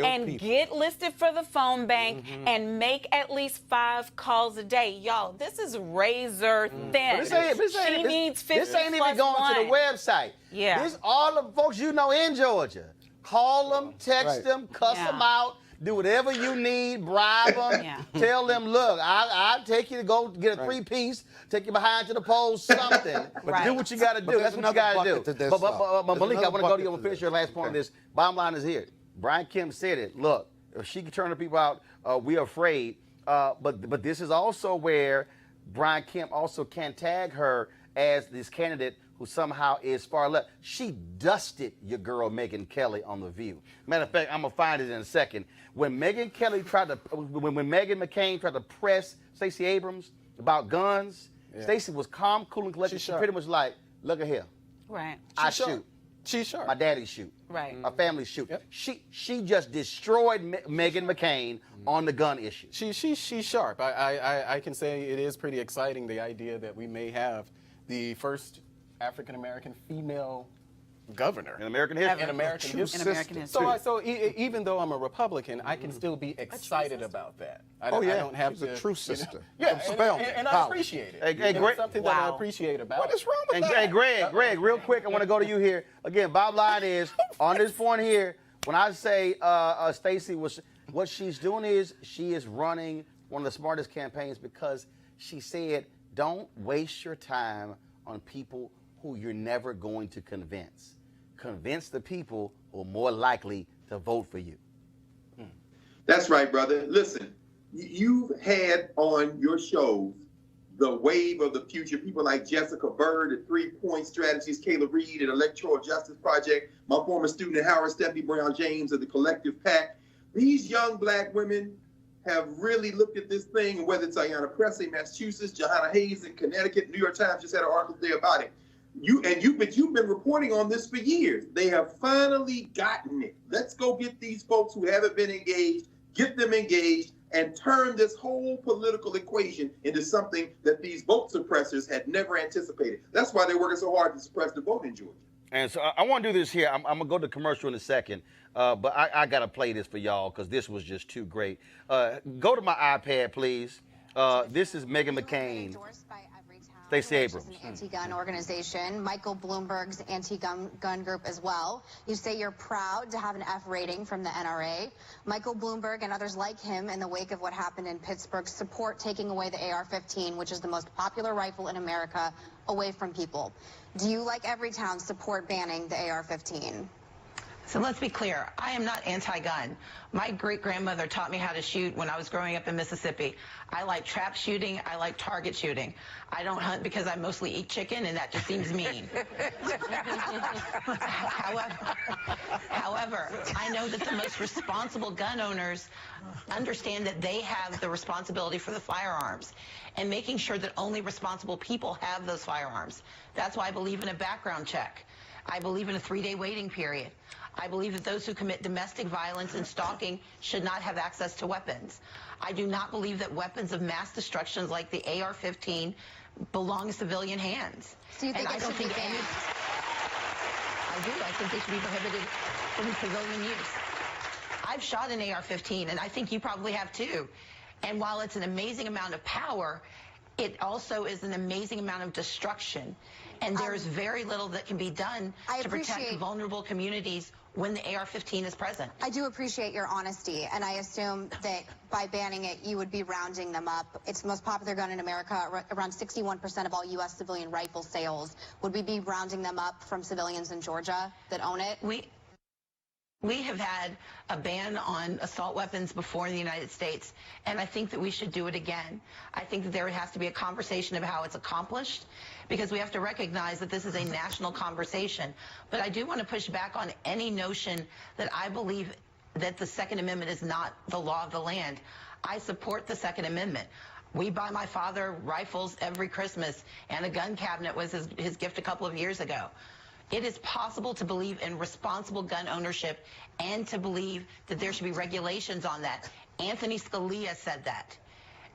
and get listed for the phone bank and make at least 5 calls a day. Y'all, this is razor thin. She needs 50 This ain't even going to the website. Yeah. This all the folks you know in Georgia. Call them, text them, cuss them out, do whatever you need, bribe them, tell them, look, I'll take you to go get a 3-piece, take you behind to the polls, something. But do what you got to do. That's what you got to do. But Malik, I want to go to you and finish your last point on this. Bottom line is here. Brian Kemp said it. Look, if she can turn the people out, we're afraid. But this is also where Brian Kemp also can tag her as this candidate who somehow is far left. She dusted your girl Megyn Kelly on The View. Matter of fact, I'm gonna find it in a second. When Megyn McCain tried to press Stacey Abrams about guns, Stacey was calm, cool, and collected. She pretty much like, look at here. Right. I shoot. She's sharp. My daddy shoot. Right. My family shoot. Yep. She just destroyed Megyn McCain on the gun issue. She's sharp. I can say it is pretty exciting, the idea that we may have the first African-American female governor in American history. In American history. So even though I'm a Republican, I can still be excited about that. I don't have She's a true sister. And I appreciate it. Hey, Greg, something that I appreciate about What is wrong with that? Hey, Greg, real quick, I want to go to you here. Again, bottom line is, on this point here, when I say Stacey, what she's doing is she is running one of the smartest campaigns because she said, don't waste your time on people who you're never going to convince. Convince the people who are more likely to vote for you. That's right, brother. Listen, you've had on your shows the wave of the future, people like Jessica Bird at 3 Point Strategies, Kayla Reed at Electoral Justice Project, my former student at Howard, Stephanie Brown James of the Collective PAC. These young black women have really looked at this thing, and whether it's Ayanna Pressley, Massachusetts, Johanna Hayes in Connecticut, New York Times just had an article today about it. You've been reporting on this for years. They have finally gotten it. Let's go get these folks who haven't been engaged, get them engaged, and turn this whole political equation into something that these vote suppressors had never anticipated. That's why they're working so hard to suppress the vote in Georgia. And so I want to do this here. I'm going to go to commercial in a second, but I got to play this for y'all because this was just too great. Go to my iPad, please. This is Meghan McCain. Stacey Abrams. An anti-gun organization, Michael Bloomberg's anti-gun group as well. You say you're proud to have an F rating from the NRA. Michael Bloomberg and others like him, in the wake of what happened in Pittsburgh, support taking away the AR-15, which is the most popular rifle in America, away from people. Do you, like Everytown, support banning the AR-15? So let's be clear, I am not anti-gun. My great-grandmother taught me how to shoot when I was growing up in Mississippi. I like trap shooting, I like target shooting. I don't hunt because I mostly eat chicken, and that just seems mean. However, I know that the most responsible gun owners understand that they have the responsibility for the firearms and making sure that only responsible people have those firearms. That's why I believe in a background check. I believe in a 3-day waiting period. I believe that those who commit domestic violence and stalking should not have access to weapons. I do not believe that weapons of mass destruction like the AR-15 belong in civilian hands. So you think and it should be banned? I do. I think they should be prohibited from civilian use. I've shot an AR-15, and I think you probably have too. And while it's an amazing amount of power, it also is an amazing amount of destruction. And there is very little that can be done to protect vulnerable communities when the AR-15 is present. I do appreciate your honesty, and I assume that by banning it, you would be rounding them up. It's the most popular gun in America, around 61% of all U.S. civilian rifle sales. Would we be rounding them up from civilians in Georgia that own it? We have had a ban on assault weapons before in the United States, and I think that we should do it again. I think that there has to be a conversation of how it's accomplished, because we have to recognize that this is a national conversation. But I do want to push back on any notion that I believe that the Second Amendment is not the law of the land. I support the Second Amendment. We buy my father rifles every Christmas, and a gun cabinet was his gift a couple of years ago. It is possible to believe in responsible gun ownership and to believe that there should be regulations on that. Anthony Scalia said that.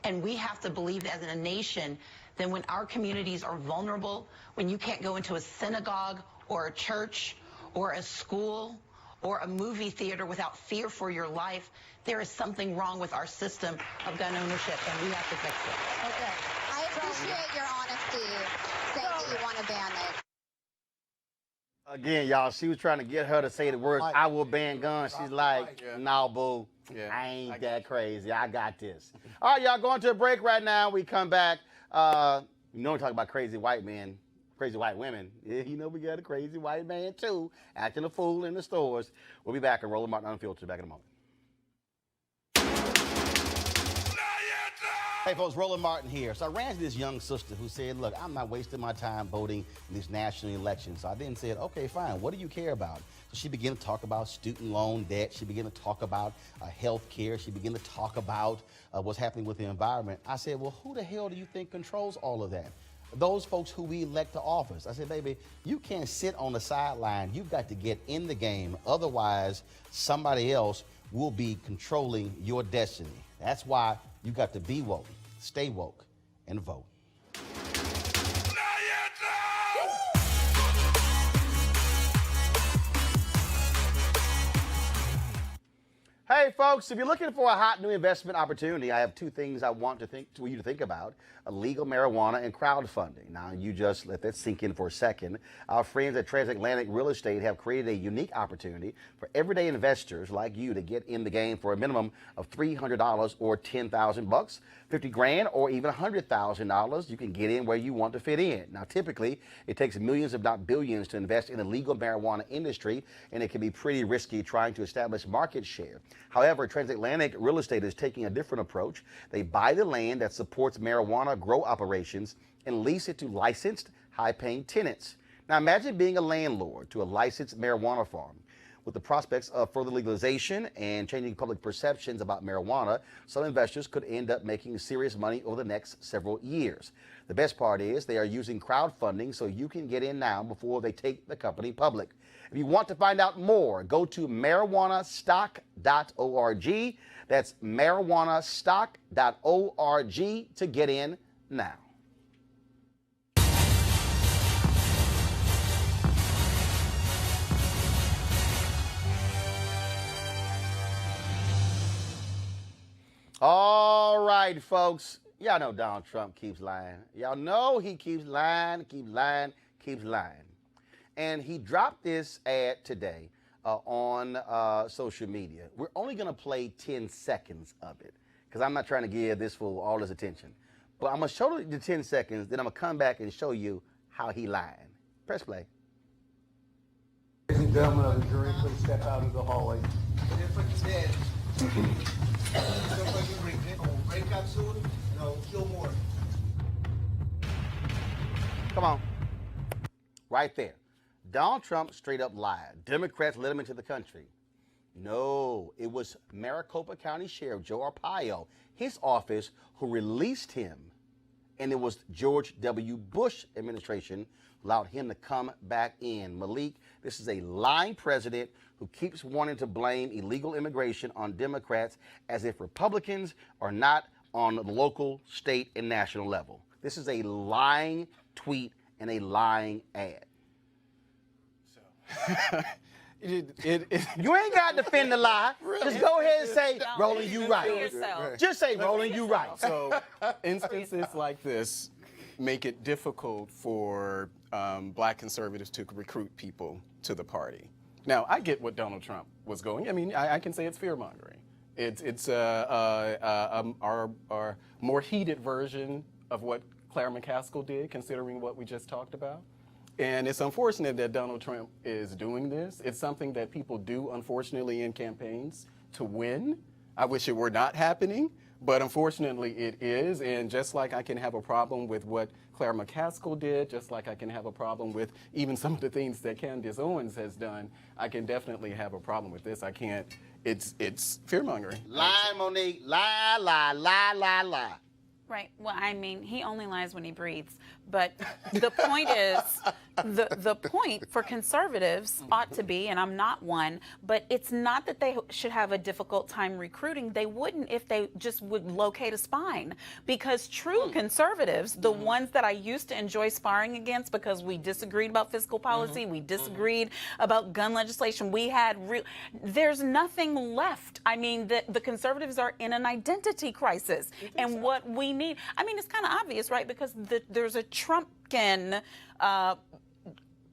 And we have to believe as a nation that when our communities are vulnerable, when you can't go into a synagogue or a church or a school or a movie theater without fear for your life, there is something wrong with our system of gun ownership, and we have to fix it. Okay. I appreciate your honesty saying that you want to ban it. Again, y'all, she was trying to get her to say the words, I will ban guns. She's like, nah, boo, I ain't that crazy. I got this. All right, y'all, going to a break right now. We come back. We talk about crazy white men, crazy white women. Yeah, we got a crazy white man, too, acting a fool in the stores. We'll be back on Roland Martin Unfiltered. Back in a moment. Hey folks, Roland Martin here. So I ran to this young sister who said, look, I'm not wasting my time voting in these national elections. So I then said, okay, fine, what do you care about? So she began to talk about student loan debt. She began to talk about health care. She began to talk about what's happening with the environment. I said, well, who the hell do you think controls all of that? Those folks who we elect to office. I said, baby, you can't sit on the sideline. You've got to get in the game. Otherwise, somebody else will be controlling your destiny. That's why you got to be woke, stay woke, and vote. Hey, right, folks, if you're looking for a hot new investment opportunity, I have two things I want you to think about: illegal marijuana and crowdfunding. Now, you just let that sink in for a second. Our friends at Transatlantic Real Estate have created a unique opportunity for everyday investors like you to get in the game for a minimum of $300 or $10,000, 50 grand, or even $100,000. You can get in where you want to fit in. Now, typically, it takes millions, if not billions, to invest in the legal marijuana industry, and it can be pretty risky trying to establish market share. However, Transatlantic Real Estate is taking a different approach. They buy the land that supports marijuana grow operations and lease it to licensed, high-paying tenants. Now, imagine being a landlord to a licensed marijuana farm. With the prospects of further legalization and changing public perceptions about marijuana, some investors could end up making serious money over the next several years. The best part is they are using crowdfunding, so you can get in now before they take the company public. If you want to find out more, go to marijuanastock.org. That's marijuanastock.org to get in now. All right, folks. Y'all know Donald Trump keeps lying. Y'all know he keeps lying, keeps lying, keeps lying. And he dropped this ad today on social media. We're only going to play 10 seconds of it because I'm not trying to give this fool all his attention. But I'm going to show you the 10 seconds, then I'm going to come back and show you how he lying. Press play. Ladies and gentlemen of the jury, please step out into the hallway. Come on. Right there. Donald Trump straight up lied. Democrats let him into the country. No, it was Maricopa County Sheriff Joe Arpaio, his office, who released him. And it was George W. Bush administration who allowed him to come back in. Malik, this is a lying president who keeps wanting to blame illegal immigration on Democrats as if Republicans are not on the local, state, and national level. This is a lying tweet and a lying ad. You ain't got to defend the lie. Really? Just go ahead and say, Roland, you right. Yourself. Just say, Roland, you right. So instances like this make it difficult for black conservatives to recruit people to the party. Now, I get what Donald Trump was going. I mean, I can say it's fear-mongering. It's our more heated version of what Claire McCaskill did, considering what we just talked about. And it's unfortunate that Donald Trump is doing this. It's something that people do, unfortunately, in campaigns to win. I wish it were not happening, but unfortunately it is. And just like I can have a problem with what Claire McCaskill did, just like I can have a problem with even some of the things that Candace Owens has done, I can definitely have a problem with this. I can't. It's fear-mongering. Lie, Monique. Lie, lie, lie, lie, lie. Right. Well, I mean, he only lies when he breathes. But the point is, the point for conservatives ought to be, and I'm not one, but it's not that they should have a difficult time recruiting. They wouldn't if they just would locate a spine. Because true conservatives, the ones that I used to enjoy sparring against because we disagreed about fiscal policy, we disagreed about gun legislation, there's nothing left. I mean, the conservatives are in an identity crisis. And what we need, I mean, it's kind of obvious, right? Because there's a Trumpkin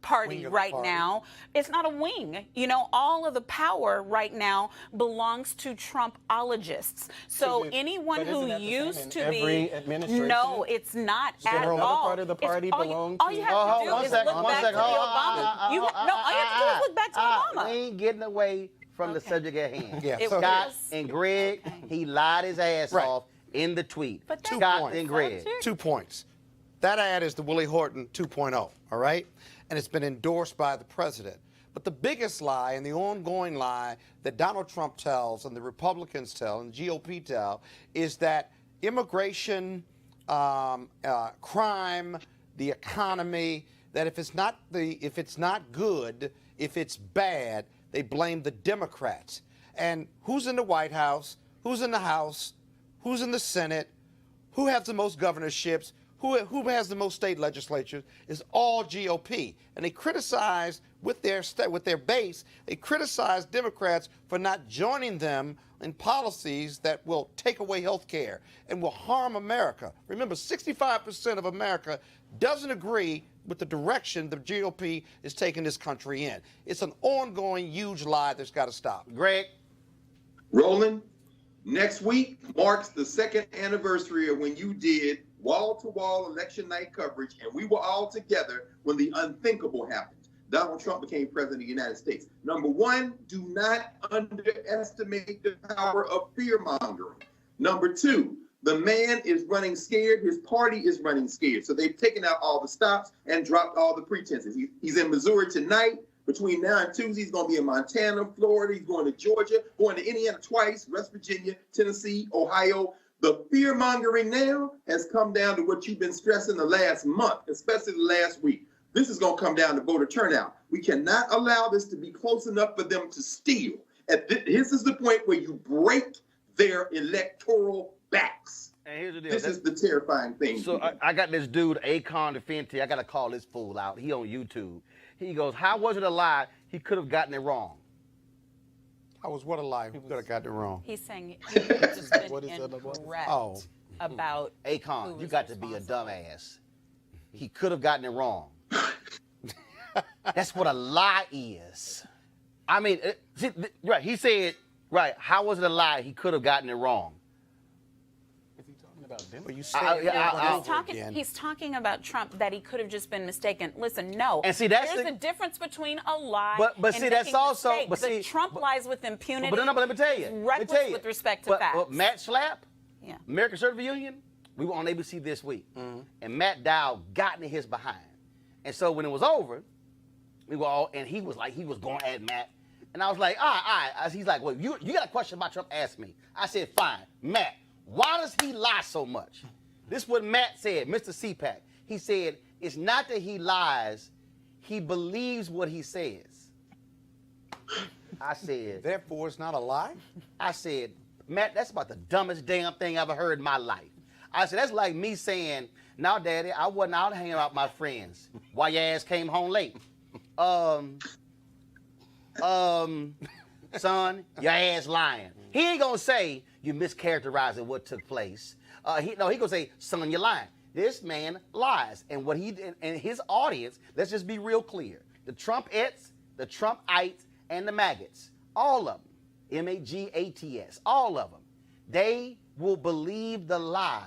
party right now. It's not a wing. You know, all of the power right now belongs to Trumpologists. So anyone who used to be, no, it's not at all. Another part of the party belong to. All you have to do is look back to the Obama. All you have to do is look back to Obama. We ain't getting away from the subject at hand. Yeah. Scott and Greg, he lied his ass off in the tweet. But Scott and Greg. 2 points. That ad is the Willie Horton 2.0, all right? And it's been endorsed by the president. But the biggest lie and the ongoing lie that Donald Trump tells and the Republicans tell and the GOP tell is that immigration, crime, the economy, that if it's not good, if it's bad, they blame the Democrats. And who's in the White House? Who's in the House? Who's in the Senate? Who has the most governorships? Who has the most state legislatures? Is all GOP. And they criticize with their base. They criticize Democrats for not joining them in policies that will take away health care and will harm America. Remember, 65% of America doesn't agree with the direction the GOP is taking this country in. It's an ongoing, huge lie that's got to stop. Greg? Roland, next week marks the second anniversary of when you did wall-to-wall election night coverage, and we were all together when the unthinkable happened. Donald Trump became president of the United States. Number one, do not underestimate the power of fear-mongering. Number two, the man is running scared. His party is running scared. So they've taken out all the stops and dropped all the pretenses. He's in Missouri tonight. Between now and Tuesday, he's going to be in Montana, Florida. He's going to Georgia, going to Indiana twice, West Virginia, Tennessee, Ohio. The fear-mongering now has come down to what you've been stressing the last month, especially the last week. This is going to come down to voter turnout. We cannot allow this to be close enough for them to steal. This is the point where you break their electoral backs. And here's the deal. This is the terrifying thing. So I got this dude, Akon DeFenty. I got to call this fool out. He on YouTube. He goes, how was it a lie? He could have gotten it wrong. How was what a lie? Who could have gotten it wrong? He's saying he could have just been What is that about? incorrect Oh. about Akon, who you was got to be a responsible. dumbass. He could have gotten it wrong. That's what a lie is. I mean, right, he said, right, how was it a lie? He could have gotten it wrong. Is he talking about Democrats? Well, you say He's talking about Trump, that he could have just been mistaken. Listen, no. And see, that's there's the- a difference between a lie But and see, that's making a also- mistake. but see- Trump lies with impunity. But let me tell you. He's Let me reckless tell you. with respect to But facts. Matt Schlapp, Yeah. American Service Union, we were on ABC this week. And Matt Dow got in his behind. And so when it was over, we were all, and he was going at Matt. And I was like, all right. He's like, well, you got a question about Trump? Ask me. I said, fine. Matt, why does he lie so much? This is what Matt said, Mr. CPAC. He said, it's not that he lies, he believes what he says. I said, Therefore, it's not a lie? I said, Matt, that's about the dumbest damn thing I've ever heard in my life. I said, that's like me saying, no, Daddy, I wasn't out hanging out with my friends. Why your ass came home late? Son, your ass lying. He ain't gonna say you mischaracterizing what took place. He gonna say, son, you're lying. This man lies. And what he did, and his audience, let's just be real clear. The Trumpettes, the Trumpites, and the maggots, all of them, MAGATS, all of them, they will believe the lie.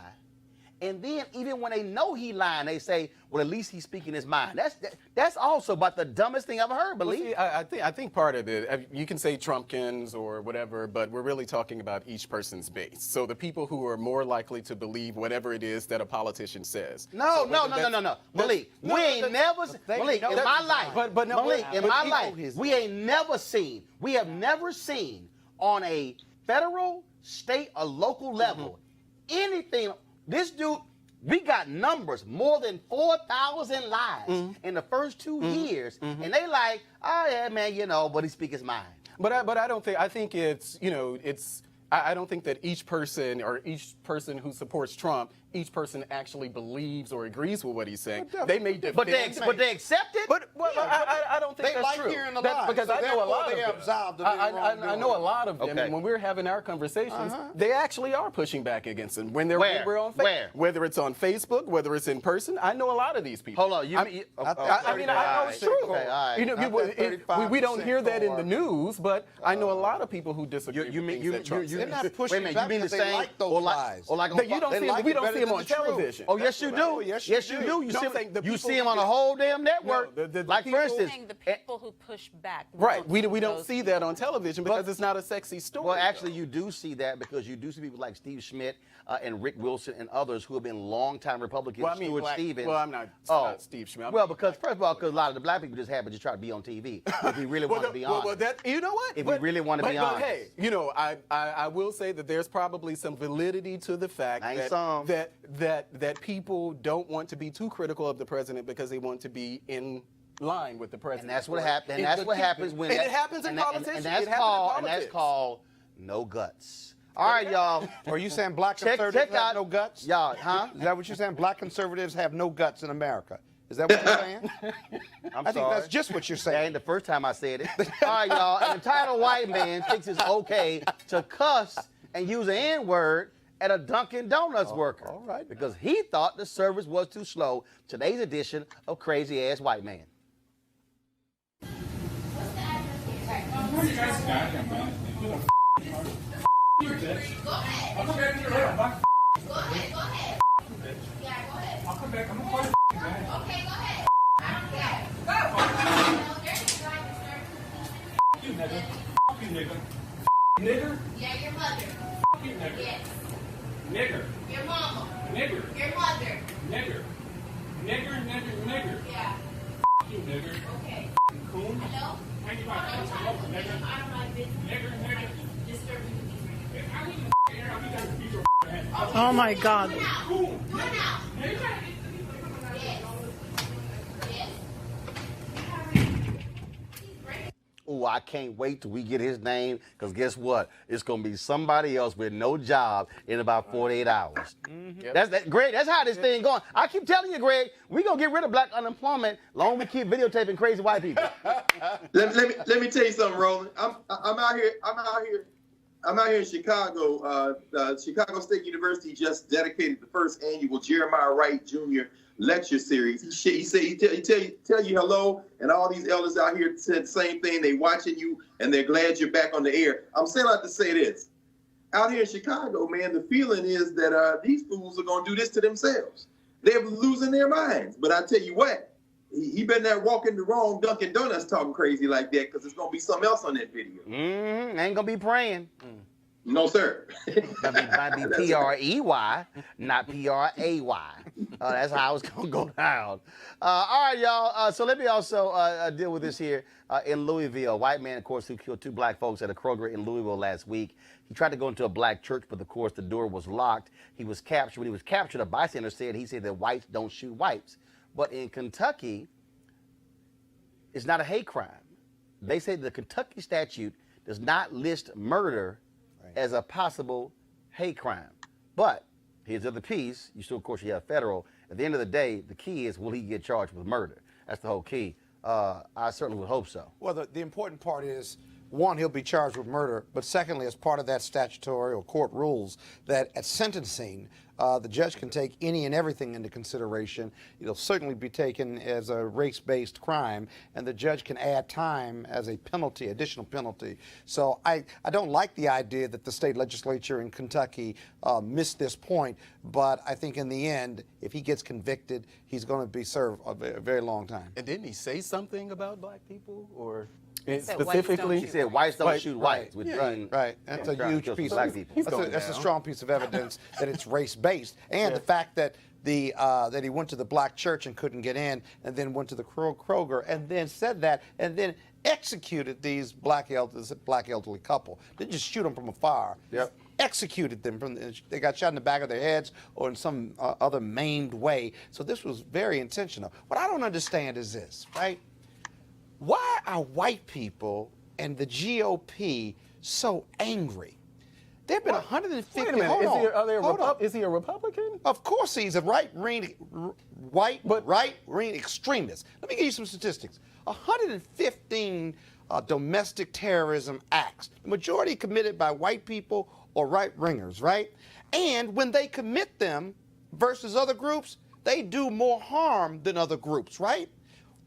And then even when they know he lying, they say, well, at least he's speaking his mind. That's also about the dumbest thing I've ever heard, believe. Well, see, I think part of it, you can say Trumpkins or whatever, but we're really talking about each person's base. So the people who are more likely to believe whatever it is that a politician says. No. Malik, we ain't never, Malik, in my life, Malik, in my life, we have never seen on a federal, state, or local level anything. This dude, we got numbers, more than 4,000 lies in the first 2 years. And they like, oh, yeah, man, but he speak his mind. But I don't think, I think it's, I don't think that each person who supports Trump, each person actually believes or agrees with what he's saying. They may defend. But they accept it? But I don't think They that's like true. hearing the lies, Because so I know a therefore lot they of absolve them. them in I know a lot of them. Okay. And when we're having our conversations, they actually are pushing back against them. When we're on Where? Whether it's on Facebook, whether it's in person, I know a lot of these people. Hold on. I know it's true. Okay, all right. We don't hear that in the news, but I know a lot of people who disagree with things that Trump They're says. not pushing back because they like those lies. That you don't see them, we don't see them on television. Oh, yes, you do. Yes, Yes, you do. You see him on a whole damn network. Like, for instance, The people who push back. Right. We don't see that on television because it's not a sexy story. well, actually, you do see that because you do see people like Steve Schmidt and Rick Wilson and others who have been longtime Republicans. Well, I mean, Stuart Stevens. well, I'm not Steve Schmidt. Well, because first of all, because a lot of the black people just happen to try to be on TV. If we really want to be honest. You know what? If we really want to be honest. But hey, I will say that there's probably some validity to the fact that people don't want to be too critical of the president because they want to be in line with the president. And that's what happens. And that's what happens when. And it happens in politics. And that's called no guts. All right, y'all. Are you saying black conservatives have no guts? Y'all, huh? Is that what you're saying? Black conservatives have no guts in America. Is that what you're saying? I'm I think sorry. that's just what you're That saying. ain't the first time I said it. All right, y'all. An entitled white man thinks it's okay to cuss and use an N-word at a Dunkin' Donuts worker. all right. Because he thought the service was too slow. Today's edition of Crazy Ass White Man. I'll come back. I'm gonna call you back. Okay, go ahead. I don't care. Go. You nigga. You nigga. Nigger. Yeah, your mother. You nigger. Yes. Nigger. Your mama. Nigger. Your mother. Nigger. Nigger. Yeah. You nigger. Okay. Coon. Hello? How you Hold on, like time to nigger? I don't like business. Nigger. Disturbing the peace. I need to air out. We gotta beat your ass. Oh my God. Do it now. Do it now. Now you gotta get Yes. Yes. Oh, I can't wait till we get his name, because guess what? It's going to be somebody else with no job in about 48 hours. Yep. Greg, that's how this thing going. I keep telling you, Greg, we're going to get rid of black unemployment long as we keep videotaping crazy white people. Let me tell you something, Roland. I'm out here in Chicago. Chicago State University just dedicated the first annual Jeremiah Wright Jr. lecture series. He said he tell you hello, and all these elders out here said the same thing. They watching you, and they're glad you're back on the air. I'm saying out to say this. Out here in Chicago, man, the feeling is that these fools are going to do this to themselves. They're losing their minds. But I tell you what, he better not walk in the wrong Dunkin' Donuts talking crazy like that, because there's going to be something else on that video. Ain't going to be praying. No, sir. Might be P-R-E-Y, not P-R-A-Y. That's how it's going to go down. All right, y'all. So let me also deal with this here in Louisville. A white man, of course, who killed 2 black folks at a Kroger in Louisville last week. He tried to go into a black church, but of course the door was locked. He was captured. When he was captured, a bystander said that whites don't shoot whites. But in Kentucky, it's not a hate crime. They say the Kentucky statute does not list murder as a possible hate crime. But here's the other piece. You still, of course, you have federal. At the end of the day, the key is, will he get charged with murder? That's the whole key. I certainly would hope so. Well, the important part is, one, he'll be charged with murder, but secondly, as part of that statutory or court rules, that at sentencing, the judge can take any and everything into consideration. It'll certainly be taken as a race-based crime, and the judge can add time as a penalty, additional penalty. So I don't like the idea that the state legislature in Kentucky missed this point, but I think in the end, if he gets convicted, he's going to be served a very long time. And didn't he say something about black people, or specifically? He said whites don't shoot whites. Right. That's a huge piece. Black people. That's a strong piece of evidence that it's race-based, and the fact that that he went to the black church and couldn't get in, and then went to the Kroger, and then said that, and then executed these black elderly couple. Didn't just shoot them from afar. Yep. Executed them they got shot in the back of their heads or in some other maimed way. So this was very intentional. What I don't understand is this, right? Why are white people and the GOP so angry? There have been 150. Wait a minute. Is he a Republican? Of course he's a right-wing extremist. Let me give you some statistics. 115 domestic terrorism acts, the majority committed by white people or right-wingers, right? And when they commit them versus other groups, they do more harm than other groups, right?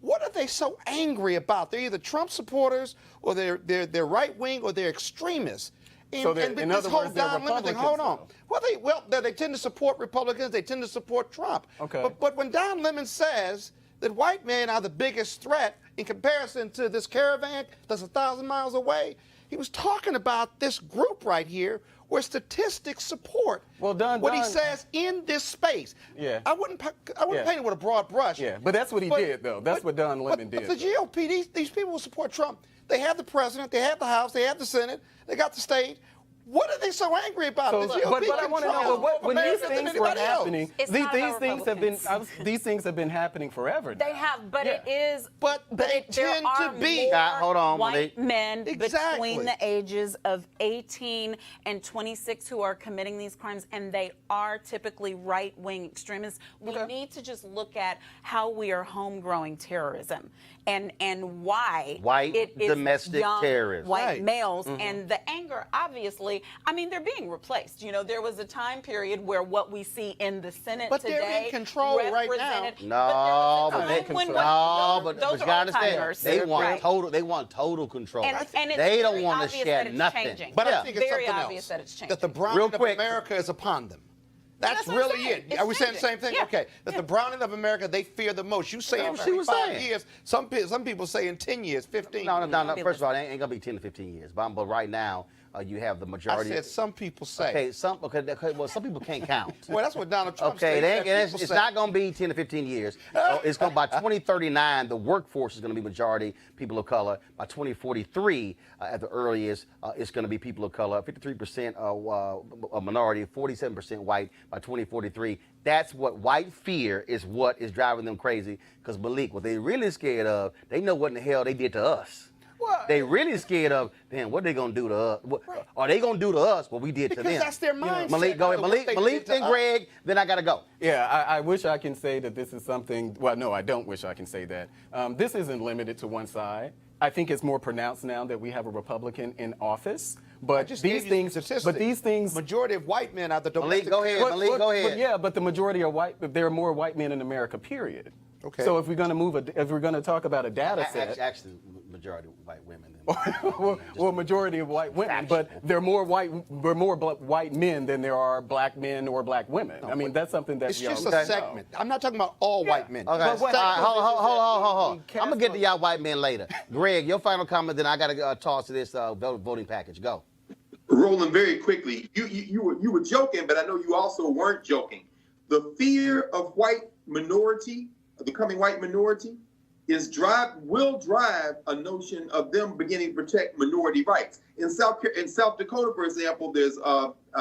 What are they so angry about? They're either Trump supporters, or they're right-wing, or they're extremists. So in other words, they're Republicans. Hold on. Well, they tend to support Republicans. They tend to support Trump. Okay. But when Don Lemon says that white men are the biggest threat in comparison to this caravan that's 1,000 miles away, he was talking about this group right here where statistics support what he says in this space. Yeah. I wouldn't paint it with a broad brush. Yeah, but that's what he did, though. That's what Don Lemon did. But the GOP, these people who support Trump, they have the president, they have the House, they have the Senate, they got the state. What are they so angry about? So, The GOP but I want to know, controls more when these America than things were anybody else. happening, It's these not about things have been Republicans. these things have been happening forever. They now. have, but Yeah. it is. But they there tend are to be. more Hold on, white Malik. men Exactly. between the ages of 18 and 26 who are committing these crimes, and they are typically right-wing extremists. We need to just look at how we are home-growing terrorism and why White it is domestic young terrorists. white Right. males, and the anger. Obviously, I mean, they're being replaced. You know, there was a time period where what we see in the Senate But today they're in control right now. represented- No, but but there was a time when those you are gotta understand, old-timers. they want Right. total. They want total control. And it's they don't very want to obvious share that it's nothing. changing. But Yeah. I think it's Very something obvious else. that it's changing. That the browning Real of quick. America is upon them. That's That's what I'm really saying. it. It's Are we saying the same changing. thing? Yeah. Okay. That the browning of America they fear the most. You say in That's what she was 5 saying. years. Some people say in 10 years, 15. No. be First of all, it ain't gonna be 10 to 15 years. But right now, you have the I majority. said some people say. Okay, some people can't count. Well, that's what Donald Trump Okay, said. it's not going to be 10 to 15 years. It's going by 2039, the workforce is going to be majority people of color. By 2043, at the earliest, it's going to be people of color. 53% a minority, 47% white by 2043. That's what white fear is. What is driving them crazy? Because Malik, what they really scared of, they know what in the hell they did to us. What? They really scared of, damn, what they gonna do to us? What, Are they gonna do to us what we did to them? Because that's their mindset. Malik, go ahead. What they Malik did to and us. Greg, then I gotta go. Yeah, I wish I can say that this is something. Well, no, I don't wish I can say that. This isn't limited to one side. I think it's more pronounced now that we have a Republican in office. But Just these gave you things, statistics. but these things. Majority of white men are the Malik, domestic. go ahead. Malik, go ahead. But yeah, but the majority are white. There are more white men in America. Period. Okay. So if we're going to if we're going to talk about a data set, Actually, majority white women. well, majority of white women, but there are more white men than there are black men or black women. I mean, that's something that It's we just all a segment. I'm not talking about all white men. Okay, But what- all right, hold on. Cast I'm gonna get to y'all white men later. Greg, your final comment, then I gotta toss to this voting package. Go. Roland, very quickly, you were joking, but I know you also weren't joking. The fear of white minority, becoming white minority, will drive a notion of them beginning to protect minority rights. In South Dakota, for example, there's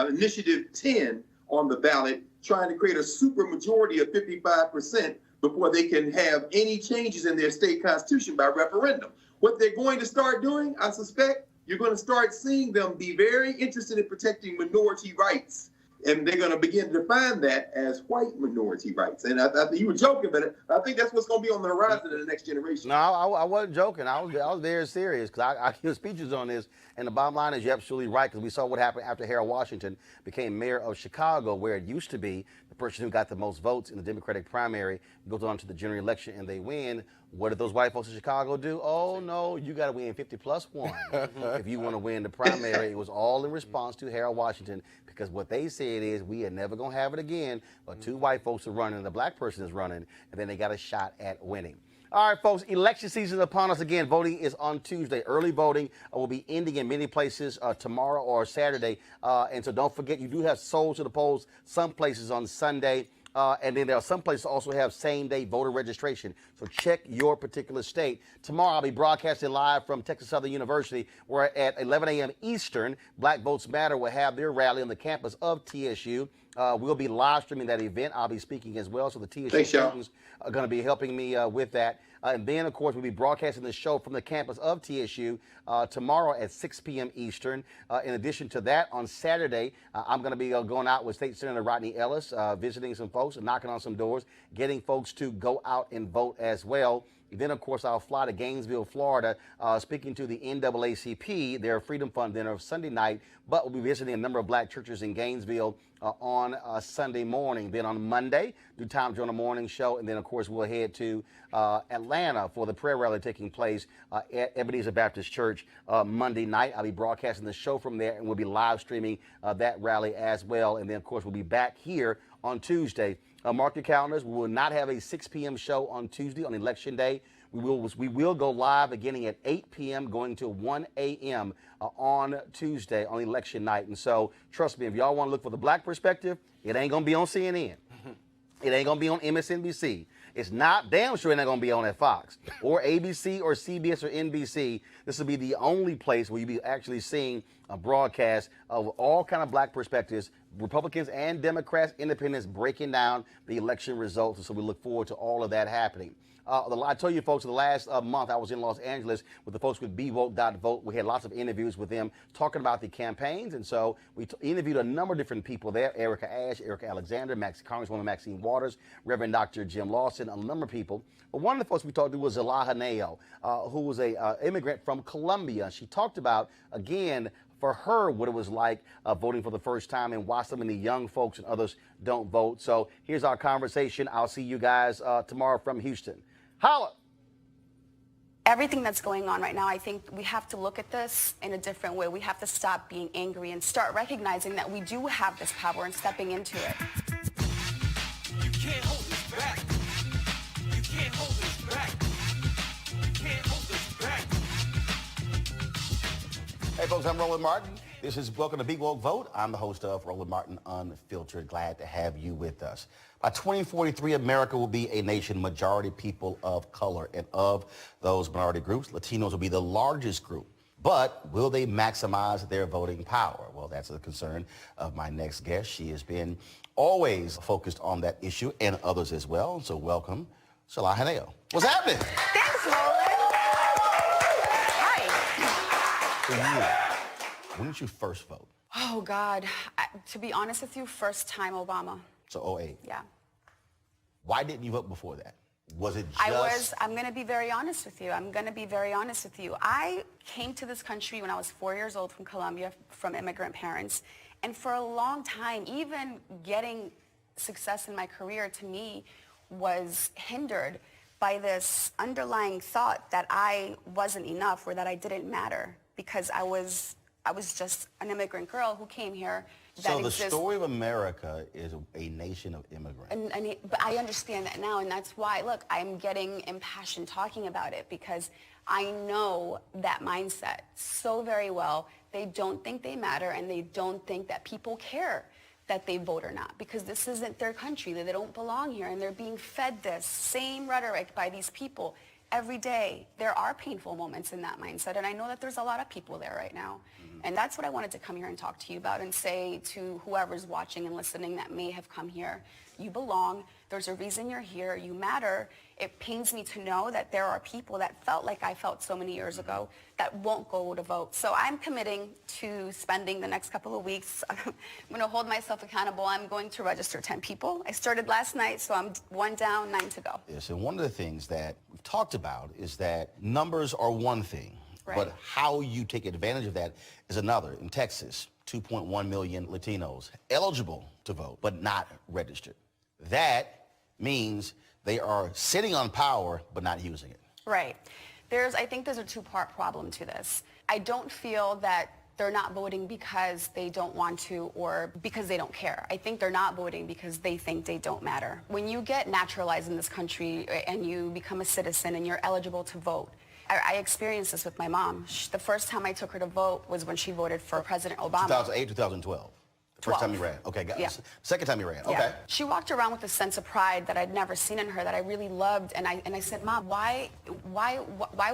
Initiative 10 on the ballot trying to create a super majority of 55% before they can have any changes in their state constitution by referendum. What they're going to start doing, I suspect, you're going to start seeing them be very interested in protecting minority rights. And they're going to begin to define that as white minority rights. And I think you were joking, but I think that's what's going to be on the horizon in the next generation. No, I wasn't joking. I was very serious because I give speeches on this. And the bottom line is you're absolutely right because we saw what happened after Harold Washington became mayor of Chicago, where it used to be the person who got the most votes in the Democratic primary goes on to the general election and they win. What did those white folks in Chicago do? Oh, no, you got to win 50+1 if you want to win the primary. It was all in response to Harold Washington because what they said is we are never going to have it again, but two white folks are running and the black person is running, and then they got a shot at winning. All right, folks, election season upon us again. Voting is on Tuesday. Early voting will be ending in many places tomorrow or Saturday. And so don't forget, you do have souls to the polls some places on Sunday. And then there are some places also have same-day voter registration. So check your particular state. Tomorrow I'll be broadcasting live from Texas Southern University, where at 11 a.m. Eastern, Black Votes Matter will have their rally on the campus of TSU. We'll be live streaming that event. I'll be speaking as well. So the TSU students are going to be helping me with that. And then, of course, we'll be broadcasting the show from the campus of TSU tomorrow at 6 p.m. Eastern. In addition to that, on Saturday, I'm going to be going out with State Senator Rodney Ellis, visiting some folks, knocking on some doors, getting folks to go out and vote as well. Then, of course, I'll fly to Gainesville, Florida, speaking to the NAACP, their Freedom Fund dinner Sunday night, but we'll be visiting a number of black churches in Gainesville on Sunday morning. Then on Monday, do Tom Joyner Morning Show, and then, of course, we'll head to Atlanta for the prayer rally taking place at Ebenezer Baptist Church Monday night. I'll be broadcasting the show from there, and we'll be live streaming that rally as well. And then, of course, we'll be back here on Tuesday. Mark your calendars. We will not have a 6 p.m. show on Tuesday on Election Day. We will go live beginning at 8 p.m. going to 1 a.m. On Tuesday on election night. And so, trust me, if y'all want to look for the black perspective, it ain't going to be on CNN. It ain't going to be on MSNBC. It's not damn sure they're going to be on at Fox or ABC or CBS or NBC. This will be the only place where you'll be actually seeing a broadcast of all kind of black perspectives, Republicans and Democrats, independents breaking down the election results. And so we look forward to all of that happening. I told you folks, the last month I was in Los Angeles with the folks with BeVote.vote. We had lots of interviews with them talking about the campaigns. And so we interviewed a number of different people there. Erica Ashe, Erica Alexander, Congresswoman Maxine Waters, Reverend Dr. Jim Lawson, a number of people. But one of the folks we talked to was Zala Haneo, who was a immigrant from Colombia. She talked about, again, for her, what it was like voting for the first time and why so many young folks and others don't vote. So here's our conversation. I'll see you guys tomorrow from Houston. Holla! Everything that's going on right now, I think we have to look at this in a different way. We have to stop being angry and start recognizing that we do have this power and stepping into it. You can't hold us back. You can't hold us back. You can't hold us back. Hey folks, I'm Roland Martin. This is Welcome to Be Woke Vote. I'm the host of Roland Martin Unfiltered. Glad to have you with us. By 2043, America will be a nation majority people of color. And of those minority groups, Latinos will be the largest group. But will they maximize their voting power? Well, that's the concern of my next guest. She has been always focused on that issue and others as well. So welcome, Zala Haneo. What's happening? Thanks, Roland. Hi. For you, when did you first vote? Oh, God. To be honest with you, first time Obama. So 08. Yeah. Why didn't you vote before that? Was it just... I'm going to be very honest with you. I came to this country when I was 4 years old from Colombia, from immigrant parents. And for a long time, even getting success in my career to me was hindered by this underlying thought that I wasn't enough or that I didn't matter because I was just an immigrant girl who came here. So the story of America is a nation of immigrants. But I understand that now, and that's why, look, I'm getting impassioned talking about it because I know that mindset so very well. They don't think they matter, and they don't think that people care that they vote or not because this isn't their country, that they don't belong here, and they're being fed this same rhetoric by these people every day. There are painful moments in that mindset, and I know that there's a lot of people there right now. And that's what I wanted to come here and talk to you about and say to whoever's watching and listening that may have come here, you belong. There's a reason you're here. You matter. It pains me to know that there are people that felt like I felt so many years ago that won't go to vote. So I'm committing to spending the next couple of weeks. I'm going to hold myself accountable. I'm going to register 10 people. I started last night, so I'm 1 down, 9 to go. Yes, and one of the things that we've talked about is that numbers are one thing. Right. But how you take advantage of that is another. In Texas, 2.1 million Latinos eligible to vote, but not registered. That means they are sitting on power, but not using it. Right. I think there's a two-part problem to this. I don't feel that they're not voting because they don't want to or because they don't care. I think they're not voting because they think they don't matter. When you get naturalized in this country and you become a citizen and you're eligible to vote, I experienced this with my mom. The first time I took her to vote was when she voted for President Obama. 2008, 2012. The first time you ran. Okay, got it. Second time you ran. Okay. Yeah. She walked around with a sense of pride that I'd never seen in her that I really loved. And I said, Mom, why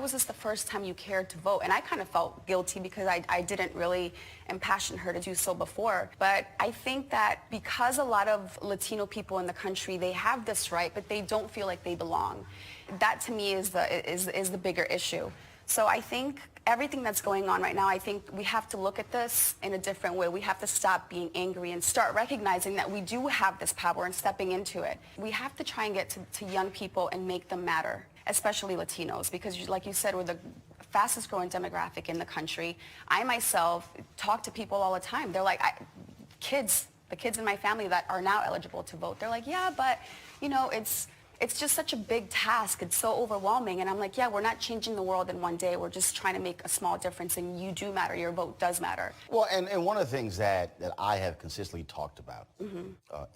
was this the first time you cared to vote? And I kind of felt guilty because I didn't really impassion her to do so before. But I think that because a lot of Latino people in the country, they have this right, but they don't feel like they belong. That to me is the bigger issue. So I think everything that's going on right now, I think we have to look at this in a different way. We have to stop being angry and start recognizing that we do have this power and stepping into it. We have to try and get to young people and make them matter, especially Latinos, because like you said, we're the fastest growing demographic in the country. I myself talk to people all the time. They're like, the kids in my family that are now eligible to vote, they're like, yeah, but it's just such a big task. It's so overwhelming. And I'm like, yeah, we're not changing the world in one day. We're just trying to make a small difference. And you do matter. Your vote does matter. Well, and one of the things that I have consistently talked about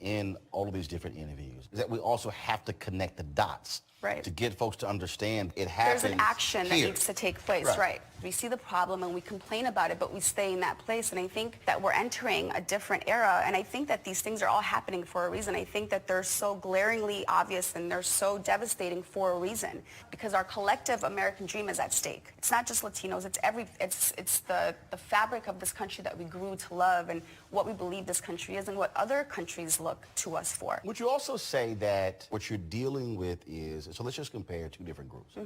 in all of these different interviews is that we also have to connect the dots. to get folks to understand it happens. There's an action that here. needs to take place, right? We see the problem and we complain about it, but we stay in that place. And I think that we're entering a different era. And I think that these things are all happening for a reason. I think that they're so glaringly obvious and they're so devastating for a reason, because our collective American dream is at stake. It's not just Latinos. It's the fabric of this country that we grew to love and what we believe this country is and what other countries look to us for. Would you also say that what you're dealing with is, so let's just compare two different groups.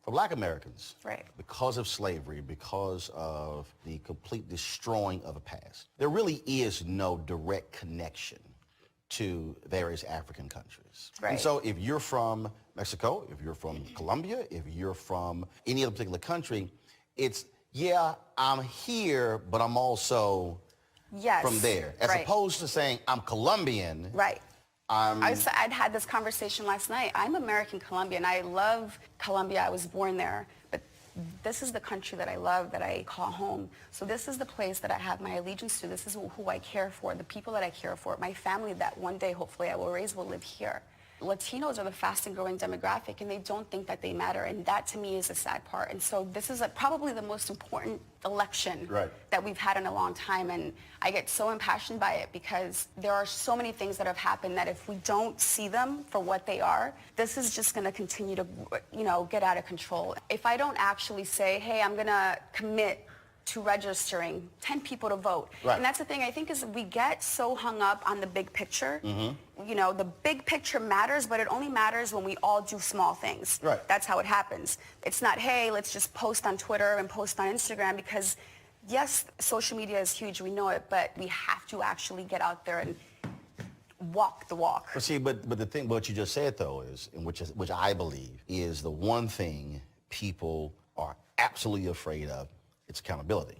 For Black Americans, because of slavery, because of the complete destroying of a past, there really is no direct connection to various African countries. And so if you're from Mexico, if you're from Colombia, if you're from any other particular country, it's, yeah, I'm here, but I'm also from there. As opposed to saying, I'm Colombian. I'd had this conversation last night. I'm American Colombian. I love Colombia. I was born there. But this is the country that I love, that I call home. So this is the place that I have my allegiance to. This is who I care for, the people that I care for, my family that one day, hopefully, I will raise will live here. Latinos are the fastest growing demographic, and they don't think that they matter, and that to me is the sad part. And so this is probably the most important election that we've had in a long time, and I get so impassioned by it because there are so many things that have happened that if we don't see them for what they are, this is just going to continue to, get out of control. If I don't actually say, hey, I'm going to commit to registering 10 people to vote. And that's the thing, I think, is we get so hung up on the big picture. The big picture matters, but it only matters when we all do small things. That's how it happens. It's not, hey, let's just post on Twitter and post on Instagram, because yes, social media is huge, we know it, but we have to actually get out there and walk the walk. But see, but the thing, what you just said though is, and which I believe is the one thing people are absolutely afraid of. It's accountability.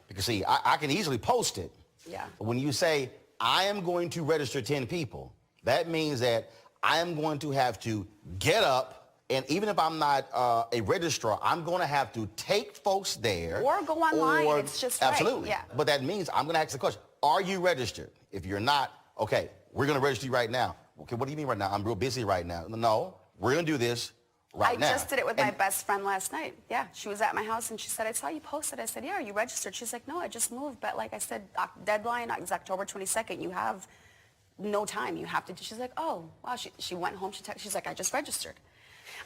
Because see, I can easily post it. But when you say, I am going to register 10 people, that means that I am going to have to get up, and even if I'm not a registrar, I'm going to have to take folks there. Or go online, it's just absolutely. But that means I'm going to ask the question, are you registered? If you're not, okay, we're going to register you right now. Okay, what do you mean right now? I'm real busy right now. No, we're going to do this right now. I just did it with my best friend last night. She was at my house and she said, I saw you posted. I said, yeah, are you registered? She's like, no, I just moved. But like I said, deadline is October 22nd. You have no time. You have to. She's like, oh, wow. She went home. She's like, I just registered.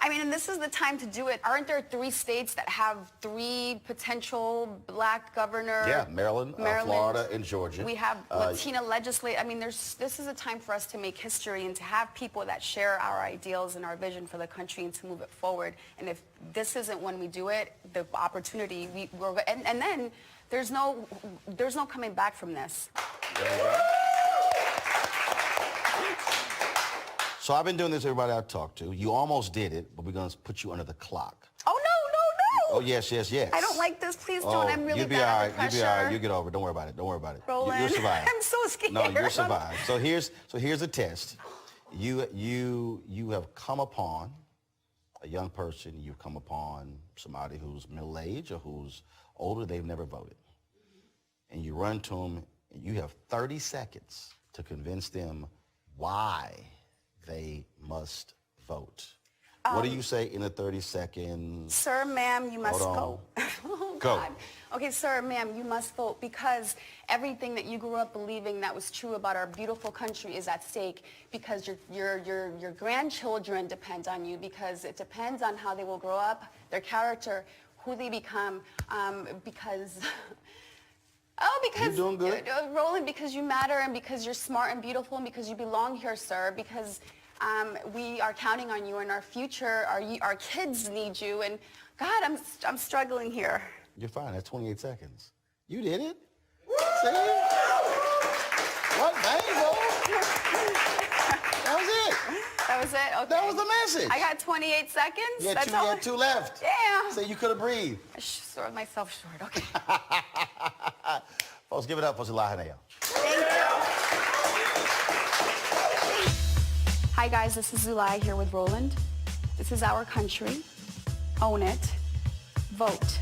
I mean, and this is the time to do it. Aren't there 3 states that have 3 potential black governors? Maryland, Florida, and Georgia. We have Latina legislators. I mean, this is a time for us to make history and to have people that share our ideals and our vision for the country and to move it forward. And if this isn't when we do it, the opportunity, and then there's no coming back from this. There you go. So I've been doing this, everybody I've talked to. You almost did it, but we're going to put you under the clock. Oh, no. Oh, yes. I don't like this. Please don't. I'm really bad under pressure. You'll be all right. You'll get over it. Don't worry about it. Roland, you'll survive. I'm so scared. No, you'll survive. So here's a test. You have come upon a young person. You've come upon somebody who's middle-aged or who's older. They've never voted. And you run to them, and you have 30 seconds to convince them why they must vote. What do you say in the 30 seconds? Sir, ma'am, you must go. Oh, go. God. Okay, sir, ma'am, you must vote because everything that you grew up believing that was true about our beautiful country is at stake, because your grandchildren depend on you, because it depends on how they will grow up, their character, who they become, because... Oh, because, you're doing good. Roland, because you matter and because you're smart and beautiful and because you belong here, sir, because we are counting on you and our future, our kids need you, and God, I'm struggling here. You're fine. That's 28 seconds. You did it. See? What? Bingo. That was it. That was it? Okay. That was the message. I got 28 seconds? You had 2 left. Yeah. So you could have breathed. I sort myself short. Okay. Folks, give it up for Zulaha Nayo. Thank you. Hi, guys. This is Zulai here with Roland. This is our country. Own it. Vote.